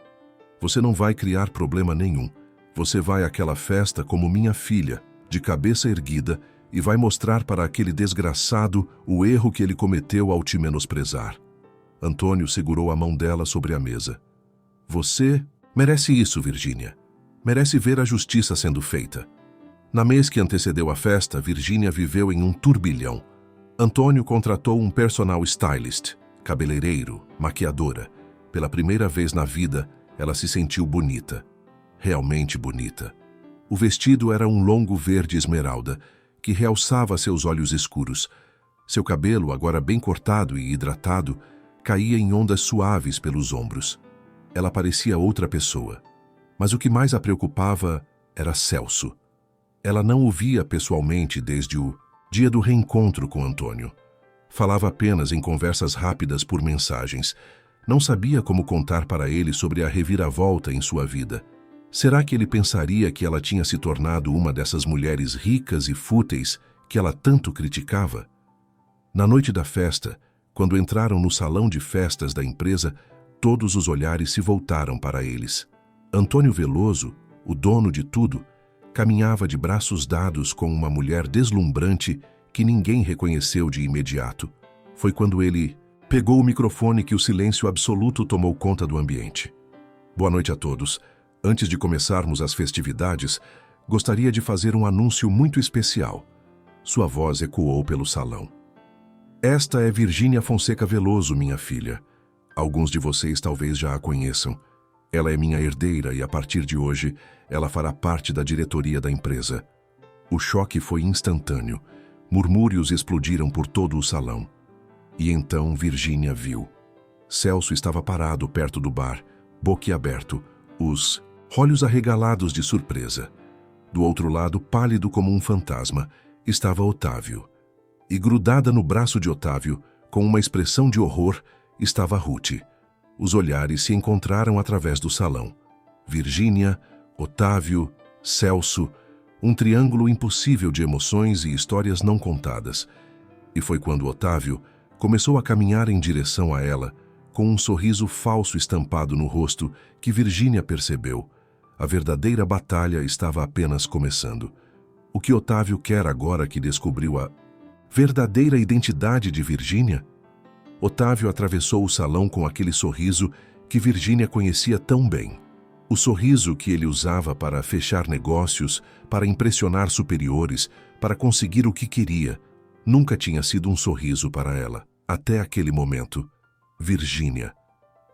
A: Você não vai criar problema nenhum. Você vai àquela festa como minha filha, de cabeça erguida, e vai mostrar para aquele desgraçado o erro que ele cometeu ao te menosprezar. Antônio segurou a mão dela sobre a mesa. Você merece isso, Virgínia. Merece ver a justiça sendo feita. Na mês que antecedeu a festa, Virgínia viveu em um turbilhão. Antônio contratou um personal stylist, cabeleireiro, maquiadora. Pela primeira vez na vida, ela se sentiu bonita. Realmente bonita. O vestido era um longo verde esmeralda, que realçava seus olhos escuros. Seu cabelo, agora bem cortado e hidratado, caía em ondas suaves pelos ombros. Ela parecia outra pessoa. Mas o que mais a preocupava era Celso. Ela não o via pessoalmente desde o dia do reencontro com Antônio. Falava apenas em conversas rápidas por mensagens. Não sabia como contar para ele sobre a reviravolta em sua vida. Será que ele pensaria que ela tinha se tornado uma dessas mulheres ricas e fúteis que ela tanto criticava? Na noite da festa, quando entraram no salão de festas da empresa, todos os olhares se voltaram para eles. Antônio Veloso, o dono de tudo, caminhava de braços dados com uma mulher deslumbrante que ninguém reconheceu de imediato. Foi quando ele pegou o microfone que o silêncio absoluto tomou conta do ambiente. Boa noite a todos. Antes de começarmos as festividades, gostaria de fazer um anúncio muito especial. Sua voz ecoou pelo salão. Esta é Virgínia Fonseca Veloso, minha filha. Alguns de vocês talvez já a conheçam. Ela é minha herdeira e, a partir de hoje, ela fará parte da diretoria da empresa. O choque foi instantâneo. Murmúrios explodiram por todo o salão. E então Virgínia viu. Celso estava parado perto do bar, boquiaberto, os olhos arregalados de surpresa. Do outro lado, pálido como um fantasma, estava Otávio. E grudada no braço de Otávio, com uma expressão de horror, estava Ruth. Os olhares se encontraram através do salão. Virgínia, Otávio, Celso, um triângulo impossível de emoções e histórias não contadas. E foi quando Otávio começou a caminhar em direção a ela, com um sorriso falso estampado no rosto, que Virgínia percebeu. A verdadeira batalha estava apenas começando. O que Otávio quer agora que descobriu a verdadeira identidade de Virgínia? Otávio atravessou o salão com aquele sorriso que Virgínia conhecia tão bem. O sorriso que ele usava para fechar negócios, para impressionar superiores, para conseguir o que queria. Nunca tinha sido um sorriso para ela, até aquele momento. Virgínia.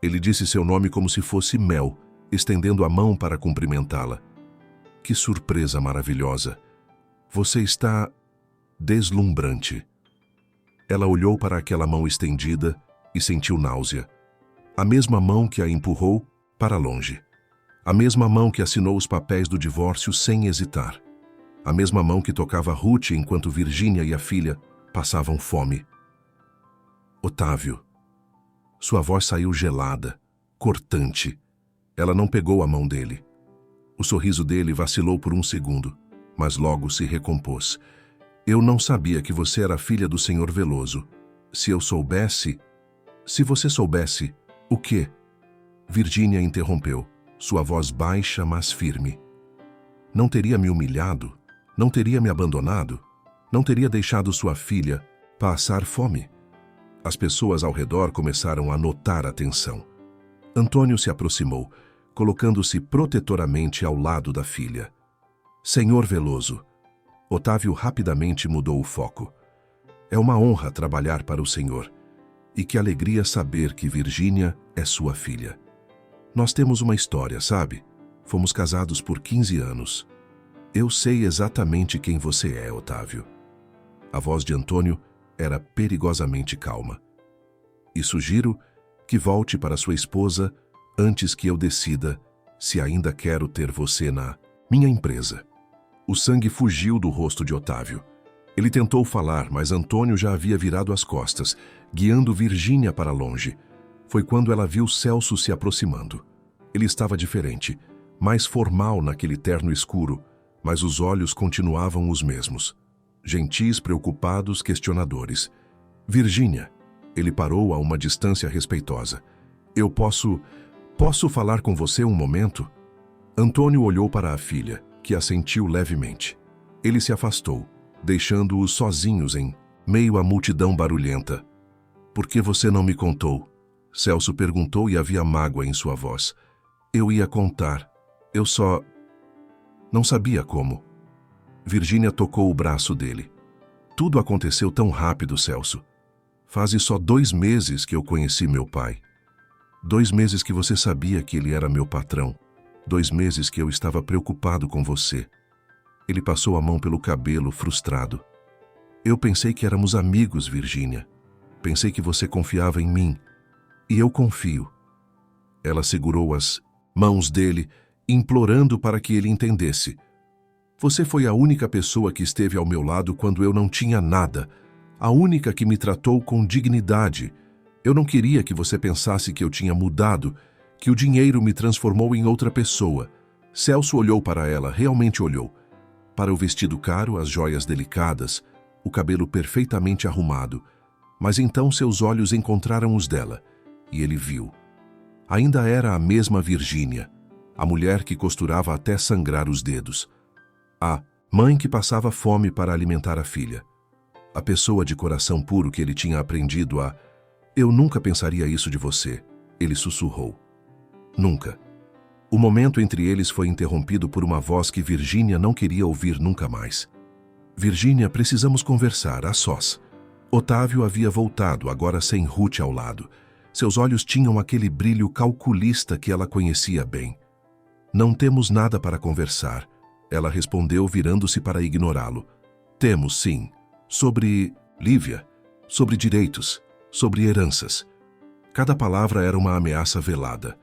A: Ele disse seu nome como se fosse Mel, estendendo a mão para cumprimentá-la. Que surpresa maravilhosa! Você está deslumbrante. Ela olhou para aquela mão estendida e sentiu náusea. A mesma mão que a empurrou para longe. A mesma mão que assinou os papéis do divórcio sem hesitar. A mesma mão que tocava Ruth enquanto Virgínia e a filha passavam fome. Otávio. Sua voz saiu gelada, cortante. Ela não pegou a mão dele. O sorriso dele vacilou por um segundo, mas logo se recompôs. Eu não sabia que você era filha do Senhor Veloso. Se eu soubesse... Se você soubesse... O quê? Virgínia interrompeu, sua voz baixa, mas firme. Não teria me humilhado? Não teria me abandonado? Não teria deixado sua filha passar fome? As pessoas ao redor começaram a notar a tensão. Antônio se aproximou, colocando-se protetoramente ao lado da filha. Senhor Veloso. Otávio rapidamente mudou o foco. É uma honra trabalhar para o Senhor. E que alegria saber que Virgínia é sua filha. Nós temos uma história, sabe? Fomos casados por 15 anos. Eu sei exatamente quem você é, Otávio. A voz de Antônio era perigosamente calma. E sugiro que volte para sua esposa antes que eu decida se ainda quero ter você na minha empresa. O sangue fugiu do rosto de Otávio. Ele tentou falar, mas Antônio já havia virado as costas, guiando Virgínia para longe. Foi quando ela viu Celso se aproximando. Ele estava diferente, mais formal naquele terno escuro, mas os olhos continuavam os mesmos. Gentis, preocupados, questionadores. Virgínia. Ele parou a uma distância respeitosa. Eu posso falar com você um momento? Antônio olhou para a filha, que assentiu levemente. Ele se afastou, deixando-os sozinhos em meio à multidão barulhenta. Por que você não me contou? Celso perguntou e havia mágoa em sua voz. Eu ia contar. Eu só... não sabia como. Virgínia tocou o braço dele. Tudo aconteceu tão rápido, Celso. Faz só 2 meses que eu conheci meu pai. 2 meses que você sabia que ele era meu patrão. 2 meses que eu estava preocupado com você. Ele passou a mão pelo cabelo, frustrado. Eu pensei que éramos amigos, Virgínia. Pensei que você confiava em mim. E eu confio. Ela segurou as mãos dele, implorando para que ele entendesse. Você foi a única pessoa que esteve ao meu lado quando eu não tinha nada. A única que me tratou com dignidade. Eu não queria que você pensasse que eu tinha mudado, que o dinheiro me transformou em outra pessoa. Celso olhou para ela, realmente olhou. Para o vestido caro, as joias delicadas, o cabelo perfeitamente arrumado. Mas então seus olhos encontraram os dela, e ele viu. Ainda era a mesma Virgínia, a mulher que costurava até sangrar os dedos. A mãe que passava fome para alimentar a filha. A pessoa de coração puro que ele tinha aprendido a... Eu nunca pensaria isso de você, ele sussurrou. Nunca. O momento entre eles foi interrompido por uma voz que Virgínia não queria ouvir nunca mais. Virgínia, precisamos conversar, a sós. Otávio havia voltado, agora sem Ruth ao lado. Seus olhos tinham aquele brilho calculista que ela conhecia bem. Não temos nada para conversar, ela respondeu virando-se para ignorá-lo. Temos, sim. Sobre Lívia, sobre direitos, sobre heranças. Cada palavra era uma ameaça velada.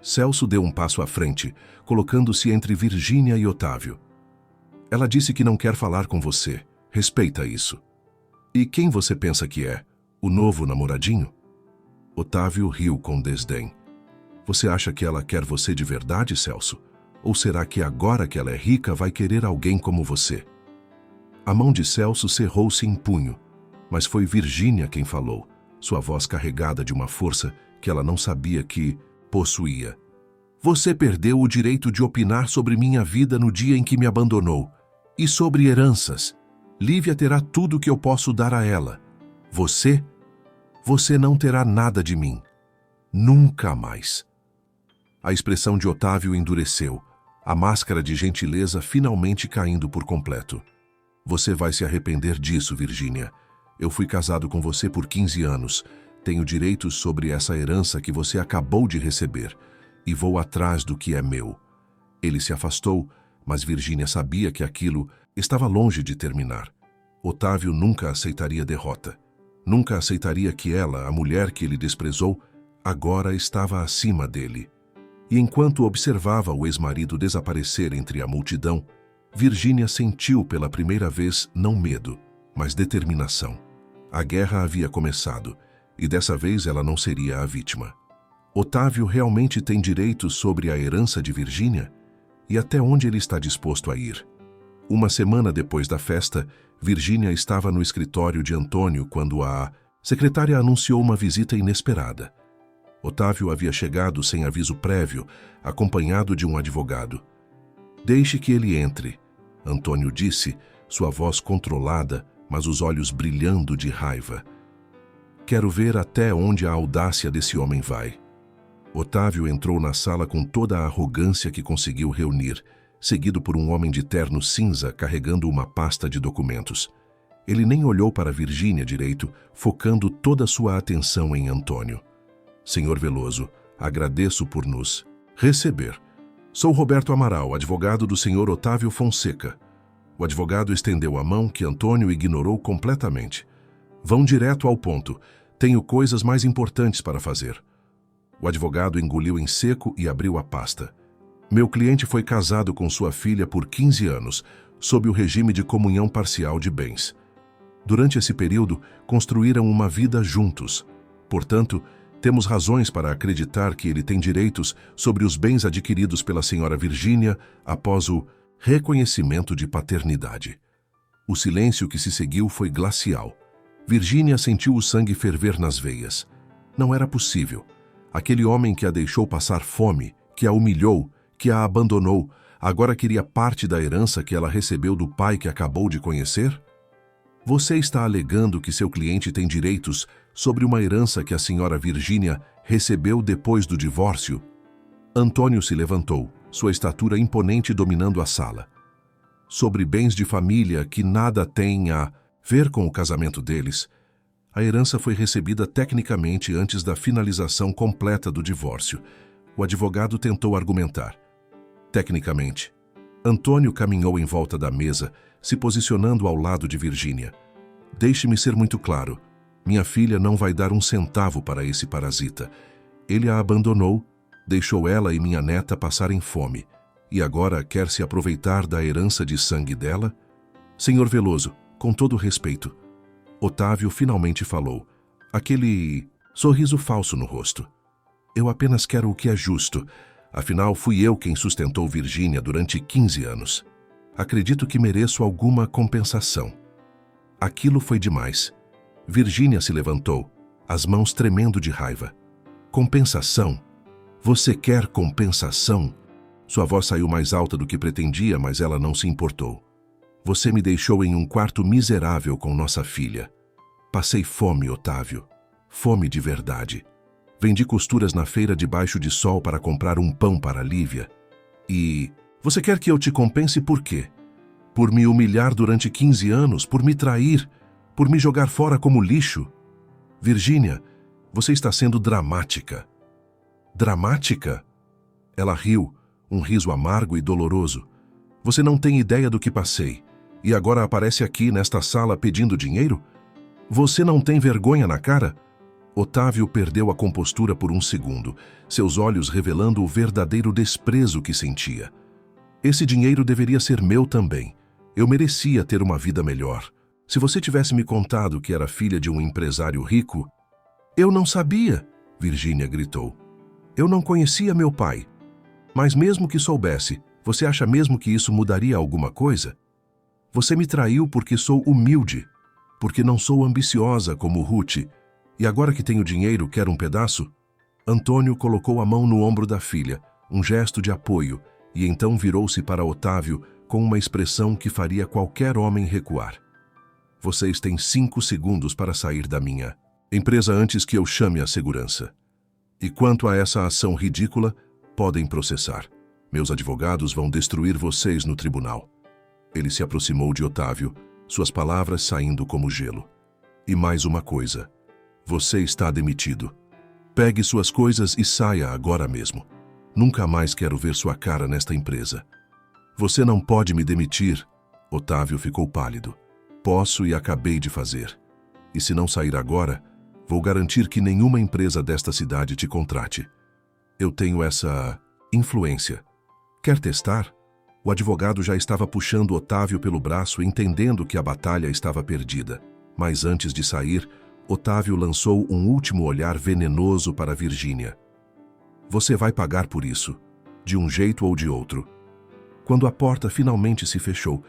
A: Celso deu um passo à frente, colocando-se entre Virgínia e Otávio. Ela disse que não quer falar com você. Respeita isso. E quem você pensa que é? O novo namoradinho? Otávio riu com desdém. Você acha que ela quer você de verdade, Celso? Ou será que agora que ela é rica vai querer alguém como você? A mão de Celso cerrou-se em punho, mas foi Virgínia quem falou, sua voz carregada de uma força que ela não sabia que possuía. Você perdeu o direito de opinar sobre minha vida no dia em que me abandonou. E sobre heranças. Lívia terá tudo que eu posso dar a ela. Você não terá nada de mim. Nunca mais. A expressão de Otávio endureceu, a máscara de gentileza finalmente caindo por completo. Você vai se arrepender disso, Virgínia. Eu fui casado com você por 15 anos. Tenho direitos sobre essa herança que você acabou de receber. E vou atrás do que é meu. Ele se afastou, mas Virgínia sabia que aquilo estava longe de terminar. Otávio nunca aceitaria derrota. Nunca aceitaria que ela, a mulher que ele desprezou, agora estava acima dele. E enquanto observava o ex-marido desaparecer entre a multidão, Virgínia sentiu pela primeira vez não medo, mas determinação. A guerra havia começado, e dessa vez ela não seria a vítima. Otávio realmente tem direitos sobre a herança de Virgínia? E até onde ele está disposto a ir? Uma semana depois da festa, Virgínia estava no escritório de Antônio quando a secretária anunciou uma visita inesperada. Otávio havia chegado sem aviso prévio, acompanhado de um advogado. Deixe que ele entre, Antônio disse, sua voz controlada, mas os olhos brilhando de raiva. Quero ver até onde a audácia desse homem vai. Otávio entrou na sala com toda a arrogância que conseguiu reunir, seguido por um homem de terno cinza carregando uma pasta de documentos. Ele nem olhou para Virgínia direito, focando toda sua atenção em Antônio. Senhor Veloso, agradeço por nos receber. Sou Roberto Amaral, advogado do senhor Otávio Fonseca. O advogado estendeu a mão que Antônio ignorou completamente. Vão direto ao ponto. Tenho coisas mais importantes para fazer. O advogado engoliu em seco e abriu a pasta. Meu cliente foi casado com sua filha por 15 anos, sob o regime de comunhão parcial de bens. Durante esse período, construíram uma vida juntos. Portanto, temos razões para acreditar que ele tem direitos sobre os bens adquiridos pela senhora Virgínia após o reconhecimento de paternidade. O silêncio que se seguiu foi glacial. Virgínia sentiu o sangue ferver nas veias. Não era possível. Aquele homem que a deixou passar fome, que a humilhou, que a abandonou, agora queria parte da herança que ela recebeu do pai que acabou de conhecer? Você está alegando que seu cliente tem direitos sobre uma herança que a senhora Virgínia recebeu depois do divórcio? Antônio se levantou, sua estatura imponente dominando a sala. Sobre bens de família que nada têm a ver com o casamento deles, a herança foi recebida tecnicamente antes da finalização completa do divórcio. O advogado tentou argumentar. Tecnicamente. Antônio caminhou em volta da mesa, se posicionando ao lado de Virgínia. Deixe-me ser muito claro. Minha filha não vai dar um centavo para esse parasita. Ele a abandonou, deixou ela e minha neta passarem fome. E agora quer se aproveitar da herança de sangue dela? Senhor Veloso, com todo respeito. Otávio finalmente falou, aquele sorriso falso no rosto. Eu apenas quero o que é justo. Afinal, fui eu quem sustentou Virgínia durante 15 anos. Acredito que mereço alguma compensação. Aquilo foi demais. Virgínia se levantou, as mãos tremendo de raiva. Compensação? Você quer compensação? Sua voz saiu mais alta do que pretendia, mas ela não se importou. Você me deixou em um quarto miserável com nossa filha. Passei fome, Otávio. Fome de verdade. Vendi costuras na feira debaixo de sol para comprar um pão para Lívia. E você quer que eu te compense por quê? Por me humilhar durante 15 anos, por me trair, por me jogar fora como lixo? Virgínia, você está sendo dramática. Dramática? Ela riu, um riso amargo e doloroso. Você não tem ideia do que passei. E agora aparece aqui nesta sala pedindo dinheiro? Você não tem vergonha na cara? Otávio perdeu a compostura por um segundo, seus olhos revelando o verdadeiro desprezo que sentia. Esse dinheiro deveria ser meu também. Eu merecia ter uma vida melhor. Se você tivesse me contado que era filha de um empresário rico... Eu não sabia, Virgínia gritou. Eu não conhecia meu pai. Mas mesmo que soubesse, você acha mesmo que isso mudaria alguma coisa? Você me traiu porque sou humilde, porque não sou ambiciosa como Ruth, e agora que tenho dinheiro quer um pedaço? Antônio colocou a mão no ombro da filha, um gesto de apoio, e então virou-se para Otávio com uma expressão que faria qualquer homem recuar. Vocês têm 5 segundos para sair da minha empresa antes que eu chame a segurança. E quanto a essa ação ridícula, podem processar. Meus advogados vão destruir vocês no tribunal. Ele se aproximou de Otávio, suas palavras saindo como gelo. E mais uma coisa. Você está demitido. Pegue suas coisas e saia agora mesmo. Nunca mais quero ver sua cara nesta empresa. Você não pode me demitir. Otávio ficou pálido. Posso e acabei de fazer. E se não sair agora, vou garantir que nenhuma empresa desta cidade te contrate. Eu tenho essa influência. Quer testar? O advogado já estava puxando Otávio pelo braço, entendendo que a batalha estava perdida. Mas antes de sair, Otávio lançou um último olhar venenoso para Virgínia. Você vai pagar por isso, de um jeito ou de outro. Quando a porta finalmente se fechou,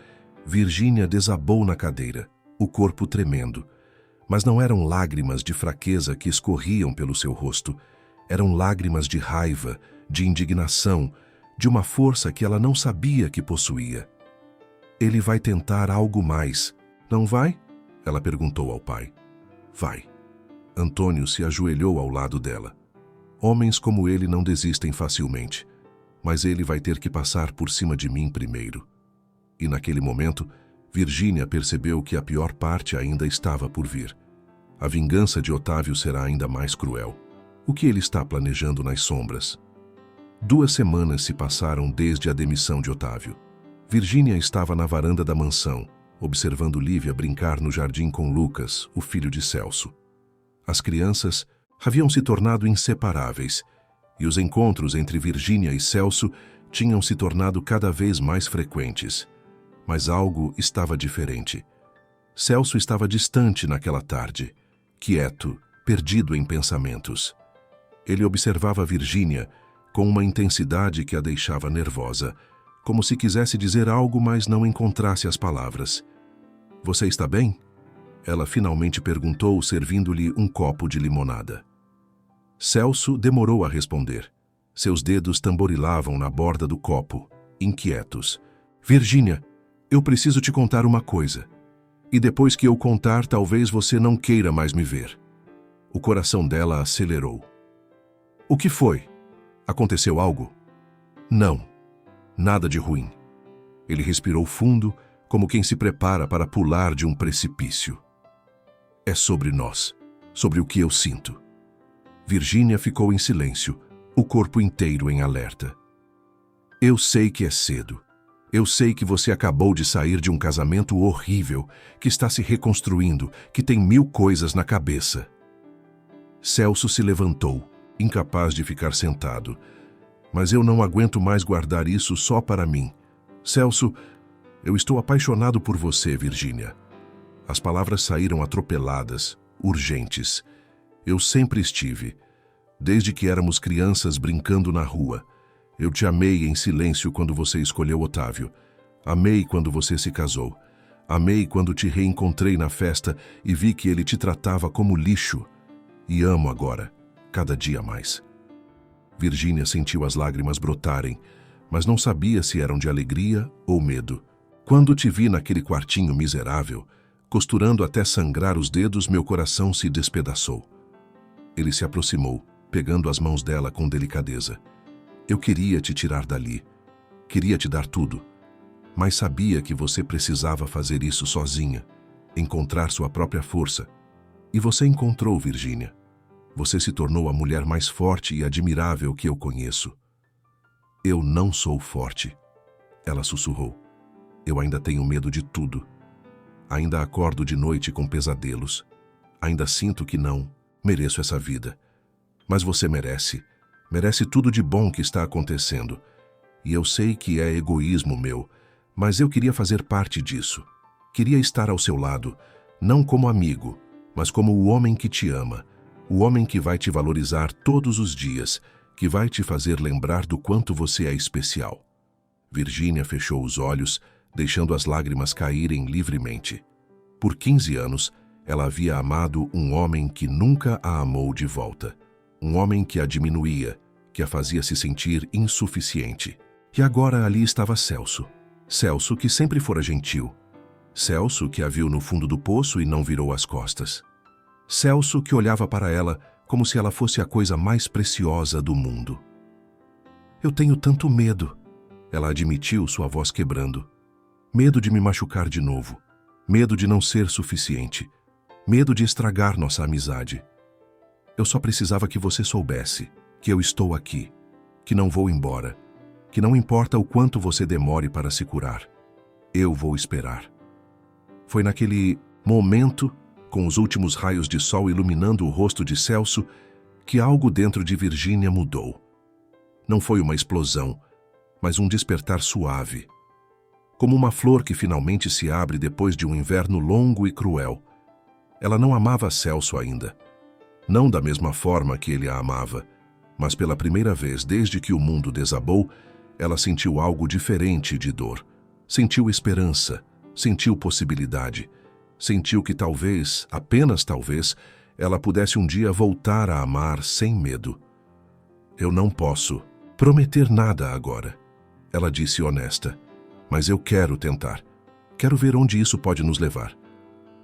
A: Virgínia desabou na cadeira, o corpo tremendo. Mas não eram lágrimas de fraqueza que escorriam pelo seu rosto. Eram lágrimas de raiva, de indignação, de uma força que ela não sabia que possuía. Ele vai tentar algo mais, não vai? Ela perguntou ao pai. Vai. Antônio se ajoelhou ao lado dela. Homens como ele não desistem facilmente, mas ele vai ter que passar por cima de mim primeiro. E naquele momento, Virgínia percebeu que a pior parte ainda estava por vir. A vingança de Otávio será ainda mais cruel. O que ele está planejando nas sombras? 2 semanas se passaram desde a demissão de Otávio. Virgínia estava na varanda da mansão, observando Lívia brincar no jardim com Lucas, o filho de Celso. As crianças haviam se tornado inseparáveis, e os encontros entre Virgínia e Celso tinham se tornado cada vez mais frequentes. Mas algo estava diferente. Celso estava distante naquela tarde, quieto, perdido em pensamentos. Ele observava Virgínia com uma intensidade que a deixava nervosa, como se quisesse dizer algo, mas não encontrasse as palavras. Você está bem? Ela finalmente perguntou, servindo-lhe um copo de limonada. Celso demorou a responder. Seus dedos tamborilavam na borda do copo, inquietos. Virgínia, eu preciso te contar uma coisa. E depois que eu contar, talvez você não queira mais me ver. O coração dela acelerou. O que foi? Aconteceu algo? Não. Nada de ruim. Ele respirou fundo, como quem se prepara para pular de um precipício. É sobre nós, sobre o que eu sinto. Virgínia ficou em silêncio, o corpo inteiro em alerta. Eu sei que é cedo. Eu sei que você acabou de sair de um casamento horrível, que está se reconstruindo, que tem 1000 coisas na cabeça. Celso se levantou, incapaz de ficar sentado. Mas eu não aguento mais guardar isso só para mim. Celso, eu estou apaixonado por você, Virgínia. As palavras saíram atropeladas, urgentes. Eu sempre estive, desde que éramos crianças brincando na rua. Eu te amei em silêncio quando você escolheu Otávio. Amei quando você se casou. Amei quando te reencontrei na festa e vi que ele te tratava como lixo. E amo agora, cada dia mais. Virgínia sentiu as lágrimas brotarem, mas não sabia se eram de alegria ou medo. Quando te vi naquele quartinho miserável, costurando até sangrar os dedos, meu coração se despedaçou. Ele se aproximou, pegando as mãos dela com delicadeza. Eu queria te tirar dali, queria te dar tudo, mas sabia que você precisava fazer isso sozinha, encontrar sua própria força. E você encontrou, Virgínia. Você se tornou a mulher mais forte e admirável que eu conheço. Eu não sou forte, ela sussurrou. Eu ainda tenho medo de tudo. Ainda acordo de noite com pesadelos. Ainda sinto que não mereço essa vida. Mas você merece. Merece tudo de bom que está acontecendo. E eu sei que é egoísmo meu, mas eu queria fazer parte disso. Queria estar ao seu lado, não como amigo, mas como o homem que te ama, o homem que vai te valorizar todos os dias, que vai te fazer lembrar do quanto você é especial. Virgínia fechou os olhos, deixando as lágrimas caírem livremente. Por 15 anos, ela havia amado um homem que nunca a amou de volta. Um homem que a diminuía, que a fazia se sentir insuficiente. E agora ali estava Celso. Celso que sempre fora gentil. Celso que a viu no fundo do poço e não virou as costas. Celso que olhava para ela como se ela fosse a coisa mais preciosa do mundo. Eu tenho tanto medo, ela admitiu, sua voz quebrando. Medo de me machucar de novo. Medo de não ser suficiente. Medo de estragar nossa amizade. Eu só precisava que você soubesse que eu estou aqui, que não vou embora, que não importa o quanto você demore para se curar. Eu vou esperar. Foi naquele momento, com os últimos raios de sol iluminando o rosto de Celso, que algo dentro de Virgínia mudou. Não foi uma explosão, mas um despertar suave. Como uma flor que finalmente se abre depois de um inverno longo e cruel. Ela não amava Celso ainda. Não da mesma forma que ele a amava, mas pela primeira vez desde que o mundo desabou, ela sentiu algo diferente de dor. Sentiu esperança, sentiu possibilidade. Sentiu que talvez, apenas talvez, ela pudesse um dia voltar a amar sem medo. Eu não posso prometer nada agora, ela disse honesta, mas eu quero tentar. Quero ver onde isso pode nos levar.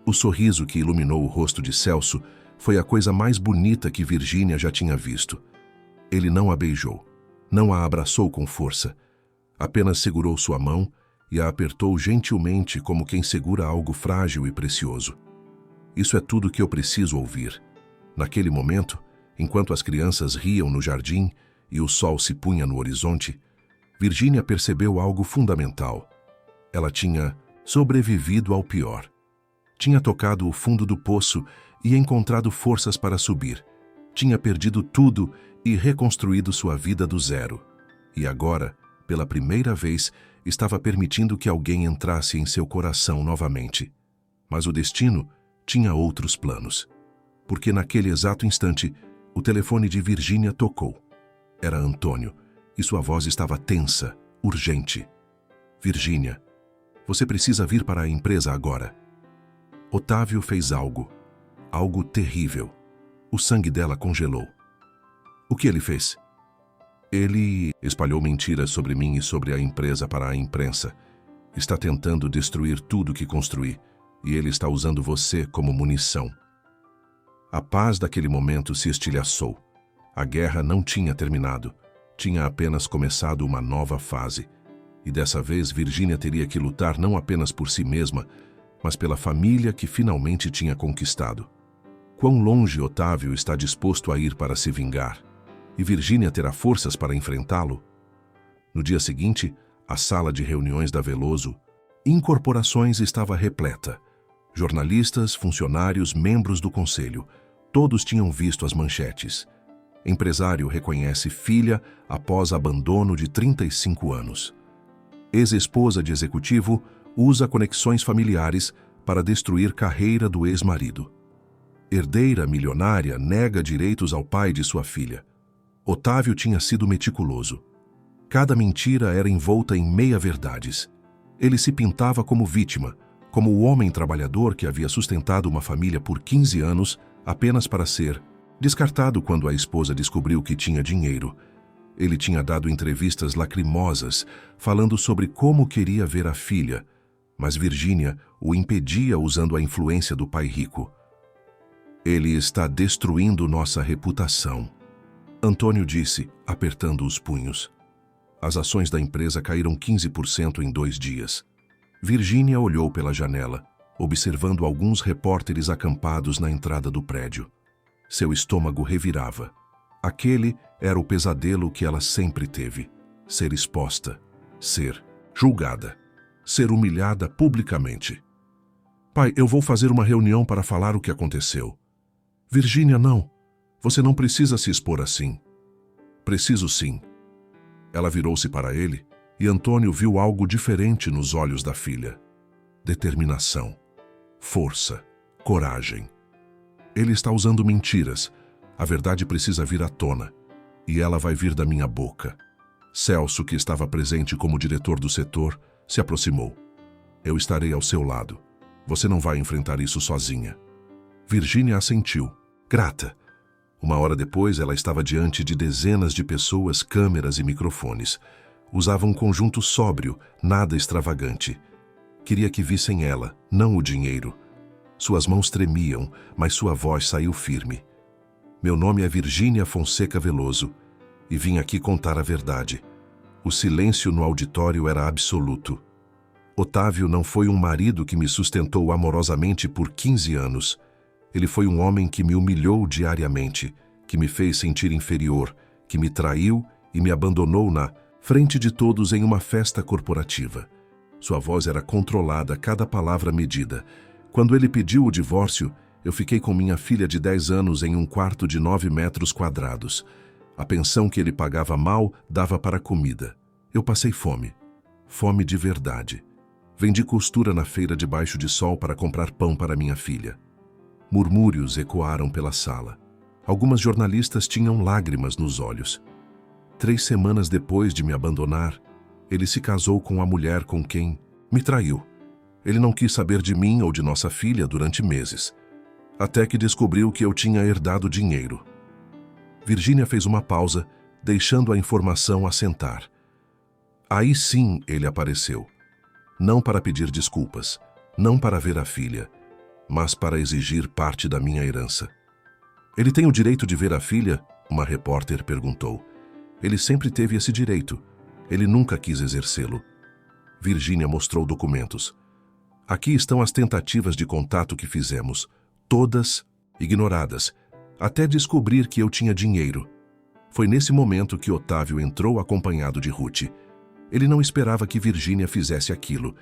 A: O sorriso que iluminou o rosto de Celso foi a coisa mais bonita que Virgínia já tinha visto. Ele não a beijou, não a abraçou com força, apenas segurou sua mão e a apertou gentilmente como quem segura algo frágil e precioso. Isso é tudo que eu preciso ouvir. Naquele momento, enquanto as crianças riam no jardim e o sol se punha no horizonte, Virgínia percebeu algo fundamental. Ela tinha sobrevivido ao pior. Tinha tocado o fundo do poço e encontrado forças para subir. Tinha perdido tudo e reconstruído sua vida do zero. E agora, pela primeira vez, estava permitindo que alguém entrasse em seu coração novamente. Mas o destino tinha outros planos. Porque naquele exato instante, o telefone de Virgínia tocou. Era Antônio, e sua voz estava tensa, urgente. Virgínia, você precisa vir para a empresa agora. Otávio fez algo terrível. O sangue dela congelou. O que ele fez? Ele espalhou mentiras sobre mim e sobre a empresa para a imprensa. Está tentando destruir tudo que construí, e ele está usando você como munição. A paz daquele momento se estilhaçou. A guerra não tinha terminado. Tinha apenas começado uma nova fase. E dessa vez Virgínia teria que lutar não apenas por si mesma, mas pela família que finalmente tinha conquistado. Quão longe Otávio está disposto a ir para se vingar? E Virgínia terá forças para enfrentá-lo? No dia seguinte, a sala de reuniões da Veloso Incorporações estava repleta. Jornalistas, funcionários, membros do conselho, todos tinham visto as manchetes. Empresário reconhece filha após abandono de 35 anos. Ex-esposa de executivo usa conexões familiares para destruir carreira do ex-marido. Herdeira milionária nega direitos ao pai de sua filha. Otávio tinha sido meticuloso. Cada mentira era envolta em meia-verdades. Ele se pintava como vítima, como o homem trabalhador que havia sustentado uma família por 15 anos apenas para ser descartado quando a esposa descobriu que tinha dinheiro. Ele tinha dado entrevistas lacrimosas, falando sobre como queria ver a filha, mas Virgínia o impedia usando a influência do pai rico. Ele está destruindo nossa reputação, Antônio disse, apertando os punhos. As ações da empresa caíram 15% em 2 dias. Virgínia olhou pela janela, observando alguns repórteres acampados na entrada do prédio. Seu estômago revirava. Aquele era o pesadelo que ela sempre teve. Ser exposta, ser julgada, ser humilhada publicamente. Pai, eu vou fazer uma reunião para falar o que aconteceu. Virgínia, não. Você não precisa se expor assim. Preciso sim. Ela virou-se para ele e Antônio viu algo diferente nos olhos da filha. Determinação, força, coragem. Ele está usando mentiras. A verdade precisa vir à tona. E ela vai vir da minha boca. Celso, que estava presente como diretor do setor, se aproximou. Eu estarei ao seu lado. Você não vai enfrentar isso sozinha. Virgínia assentiu, grata. Uma hora depois, ela estava diante de dezenas de pessoas, câmeras e microfones. Usava um conjunto sóbrio, nada extravagante. Queria que vissem ela, não o dinheiro. Suas mãos tremiam, mas sua voz saiu firme. Meu nome é Virgínia Fonseca Veloso e vim aqui contar a verdade. O silêncio no auditório era absoluto. Otávio não foi um marido que me sustentou amorosamente por 15 anos. Ele foi um homem que me humilhou diariamente, que me fez sentir inferior, que me traiu e me abandonou na frente de todos em uma festa corporativa. Sua voz era controlada, cada palavra medida. Quando ele pediu o divórcio, eu fiquei com minha filha de 10 anos em um quarto de 9 metros quadrados. A pensão que ele pagava mal dava para comida. Eu passei fome. Fome de verdade. Vendi costura na feira debaixo de sol para comprar pão para minha filha. Murmúrios ecoaram pela sala. Algumas jornalistas tinham lágrimas nos olhos. 3 semanas depois de me abandonar, ele se casou com a mulher com quem me traiu. Ele não quis saber de mim ou de nossa filha durante meses. Até que descobriu que eu tinha herdado dinheiro. Virgínia fez uma pausa, deixando a informação assentar. Aí sim ele apareceu. Não para pedir desculpas, não para ver a filha, mas para exigir parte da minha herança. Ele tem o direito de ver a filha? Uma repórter perguntou. Ele sempre teve esse direito. Ele nunca quis exercê-lo. Virgínia mostrou documentos. Aqui estão as tentativas de contato que fizemos. Todas ignoradas, até descobrir que eu tinha dinheiro. Foi nesse momento que Otávio entrou acompanhado de Ruth. Ele não esperava que Virgínia fizesse aquilo.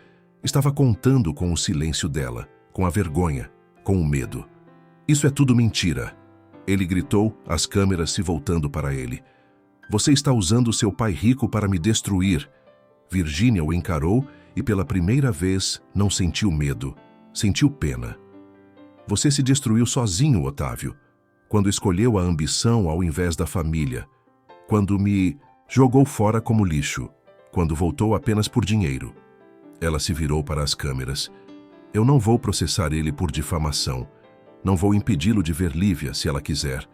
A: Estava contando com o silêncio dela, com a vergonha, com o medo. Isso é tudo mentira. Ele gritou, as câmeras se voltando para ele. Você está usando seu pai rico para me destruir. Virgínia o encarou e pela primeira vez não sentiu medo, sentiu pena. Você se destruiu sozinho, Otávio, quando escolheu a ambição ao invés da família, quando me jogou fora como lixo, quando voltou apenas por dinheiro. Ela se virou para as câmeras. Eu não vou processar ele por difamação. Não vou impedi-lo de ver Lívia, se ela quiser,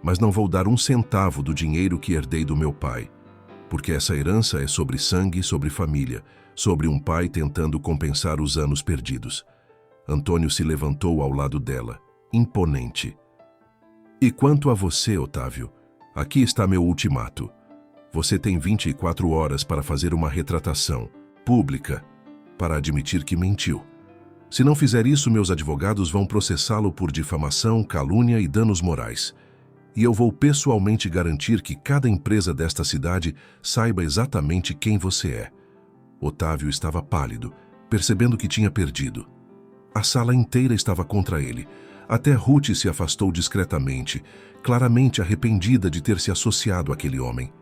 A: mas não vou dar 1 centavo do dinheiro que herdei do meu pai, porque essa herança é sobre sangue, sobre família, sobre um pai tentando compensar os anos perdidos. Antônio se levantou ao lado dela, imponente. E quanto a você, Otávio, aqui está meu ultimato. Você tem 24 horas para fazer uma retratação pública, para admitir que mentiu. Se não fizer isso, meus advogados vão processá-lo por difamação, calúnia e danos morais. E eu vou pessoalmente garantir que cada empresa desta cidade saiba exatamente quem você é. Otávio estava pálido, percebendo que tinha perdido. A sala inteira estava contra ele. Até Ruth se afastou discretamente, claramente arrependida de ter se associado àquele homem.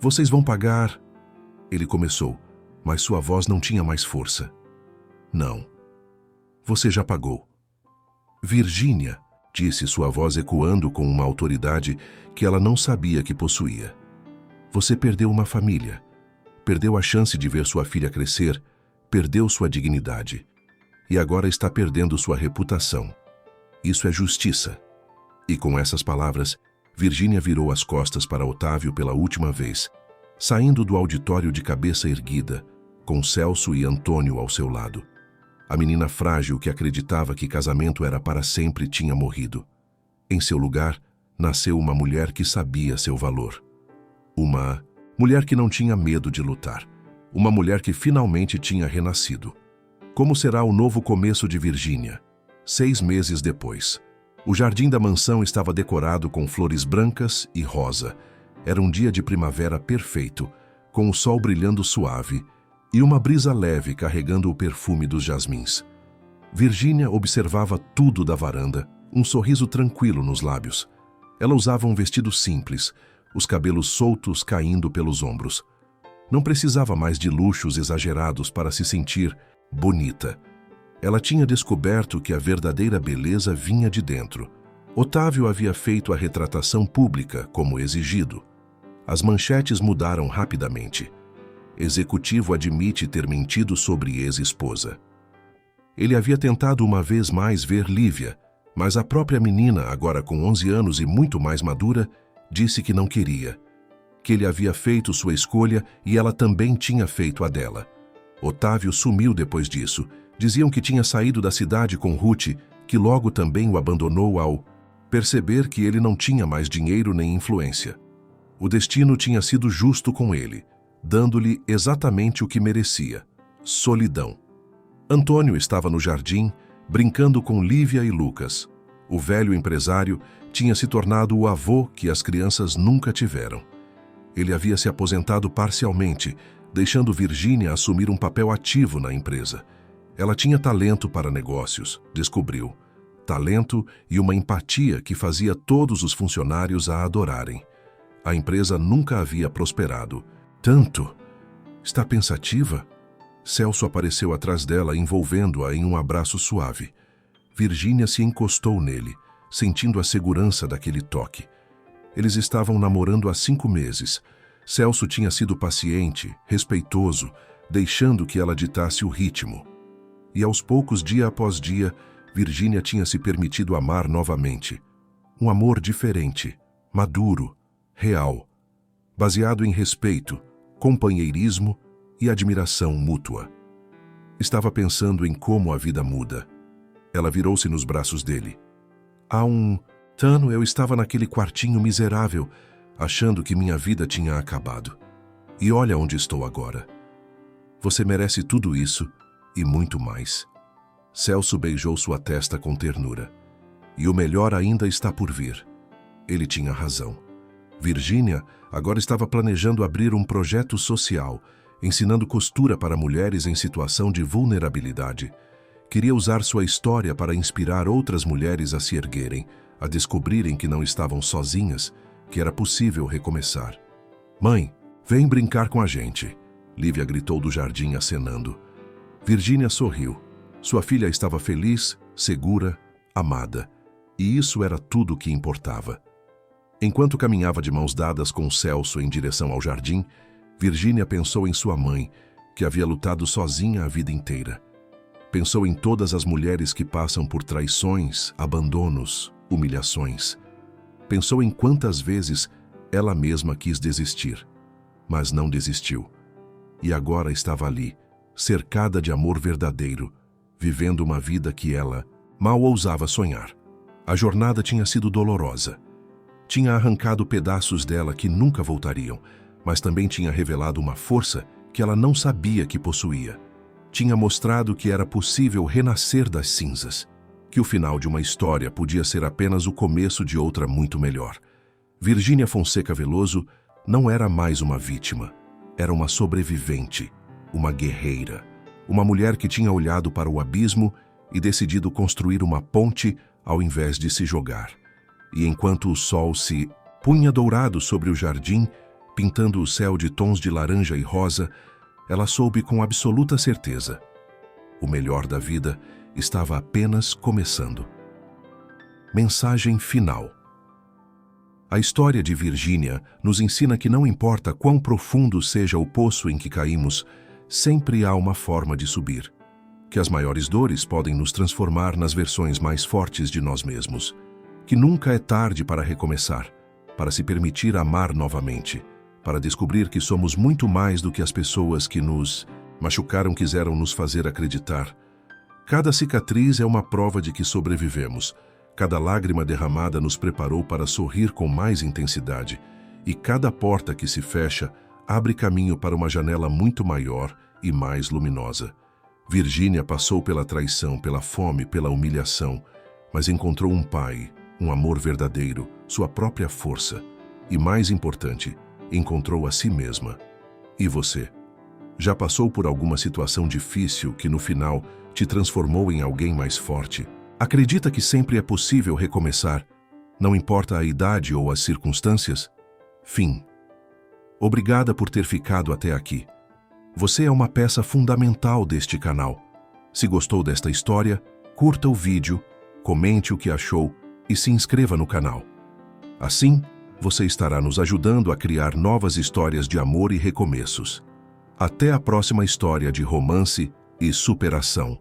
A: Vocês vão pagar... Ele começou, mas sua voz não tinha mais força. Não. Você já pagou. Virgínia, disse sua voz ecoando com uma autoridade que ela não sabia que possuía. Você perdeu uma família. Perdeu a chance de ver sua filha crescer, perdeu sua dignidade. E agora está perdendo sua reputação. Isso é justiça. E com essas palavras, Virgínia virou as costas para Otávio pela última vez, saindo do auditório de cabeça erguida, com Celso e Antônio ao seu lado. A menina frágil que acreditava que casamento era para sempre tinha morrido. Em seu lugar, nasceu uma mulher que sabia seu valor. Uma mulher que não tinha medo de lutar. Uma mulher que finalmente tinha renascido. Como será o novo começo de Virgínia? 6 meses depois. O jardim da mansão estava decorado com flores brancas e rosa. Era um dia de primavera perfeito, com o sol brilhando suave e uma brisa leve carregando o perfume dos jasmins. Virgínia observava tudo da varanda, um sorriso tranquilo nos lábios. Ela usava um vestido simples, os cabelos soltos caindo pelos ombros. Não precisava mais de luxos exagerados para se sentir bonita. Ela tinha descoberto que a verdadeira beleza vinha de dentro. Otávio havia feito a retratação pública, como exigido. As manchetes mudaram rapidamente. Executivo admite ter mentido sobre ex-esposa. Ele havia tentado uma vez mais ver Lívia, mas a própria menina, agora com 11 anos e muito mais madura, disse que não queria, que ele havia feito sua escolha e ela também tinha feito a dela. Otávio sumiu depois disso. Diziam que tinha saído da cidade com Ruth, que logo também o abandonou ao perceber que ele não tinha mais dinheiro nem influência. O destino tinha sido justo com ele, dando-lhe exatamente o que merecia: solidão. Antônio estava no jardim, brincando com Lívia e Lucas. O velho empresário tinha se tornado o avô que as crianças nunca tiveram. Ele havia se aposentado parcialmente, deixando Virgínia assumir um papel ativo na empresa. Ela tinha talento para negócios, descobriu. Talento e uma empatia que fazia todos os funcionários a adorarem. A empresa nunca havia prosperado. Tanto. Está pensativa? Celso apareceu atrás dela, envolvendo-a em um abraço suave. Virgínia se encostou nele, sentindo a segurança daquele toque. Eles estavam namorando há 5 meses. Celso tinha sido paciente, respeitoso, deixando que ela ditasse o ritmo. E aos poucos, dia após dia, Virgínia tinha se permitido amar novamente. Um amor diferente, maduro, real, baseado em respeito, companheirismo e admiração mútua. Estava pensando em como a vida muda. Ela virou-se nos braços dele. Há um ano eu estava naquele quartinho miserável, achando que minha vida tinha acabado. E olha onde estou agora. Você merece tudo isso e muito mais. Celso beijou sua testa com ternura. E o melhor ainda está por vir. Ele tinha razão. Virgínia agora estava planejando abrir um projeto social, ensinando costura para mulheres em situação de vulnerabilidade. Queria usar sua história para inspirar outras mulheres a se erguerem, a descobrirem que não estavam sozinhas, que era possível recomeçar. Mãe, vem brincar com a gente, Lívia gritou do jardim acenando. Virgínia sorriu. Sua filha estava feliz, segura, amada. E isso era tudo o que importava. Enquanto caminhava de mãos dadas com Celso em direção ao jardim, Virgínia pensou em sua mãe, que havia lutado sozinha a vida inteira. Pensou em todas as mulheres que passam por traições, abandonos, humilhações. Pensou em quantas vezes ela mesma quis desistir, mas não desistiu. E agora estava ali, cercada de amor verdadeiro, vivendo uma vida que ela mal ousava sonhar. A jornada tinha sido dolorosa. Tinha arrancado pedaços dela que nunca voltariam, mas também tinha revelado uma força que ela não sabia que possuía. Tinha mostrado que era possível renascer das cinzas, que o final de uma história podia ser apenas o começo de outra muito melhor. Virgínia Fonseca Veloso não era mais uma vítima, era uma sobrevivente, uma guerreira, uma mulher que tinha olhado para o abismo e decidido construir uma ponte ao invés de se jogar. E enquanto o sol se punha dourado sobre o jardim, pintando o céu de tons de laranja e rosa, ela soube com absoluta certeza: o melhor da vida estava apenas começando. Mensagem final. A história de Virgínia nos ensina que não importa quão profundo seja o poço em que caímos, sempre há uma forma de subir. Que as maiores dores podem nos transformar nas versões mais fortes de nós mesmos. Que nunca é tarde para recomeçar, para se permitir amar novamente, para descobrir que somos muito mais do que as pessoas que nos machucaram quiseram nos fazer acreditar. Cada cicatriz é uma prova de que sobrevivemos. Cada lágrima derramada nos preparou para sorrir com mais intensidade. E cada porta que se fecha abre caminho para uma janela muito maior e mais luminosa. Virgínia passou pela traição, pela fome, pela humilhação, mas encontrou um pai, um amor verdadeiro, sua própria força. E mais importante, encontrou a si mesma. E você? Já passou por alguma situação difícil que no final te transformou em alguém mais forte? Acredita que sempre é possível recomeçar, não importa a idade ou as circunstâncias? Fim. Obrigada por ter ficado até aqui. Você é uma peça fundamental deste canal. Se gostou desta história, curta o vídeo, comente o que achou e se inscreva no canal. Assim, você estará nos ajudando a criar novas histórias de amor e recomeços. Até a próxima história de romance e superação.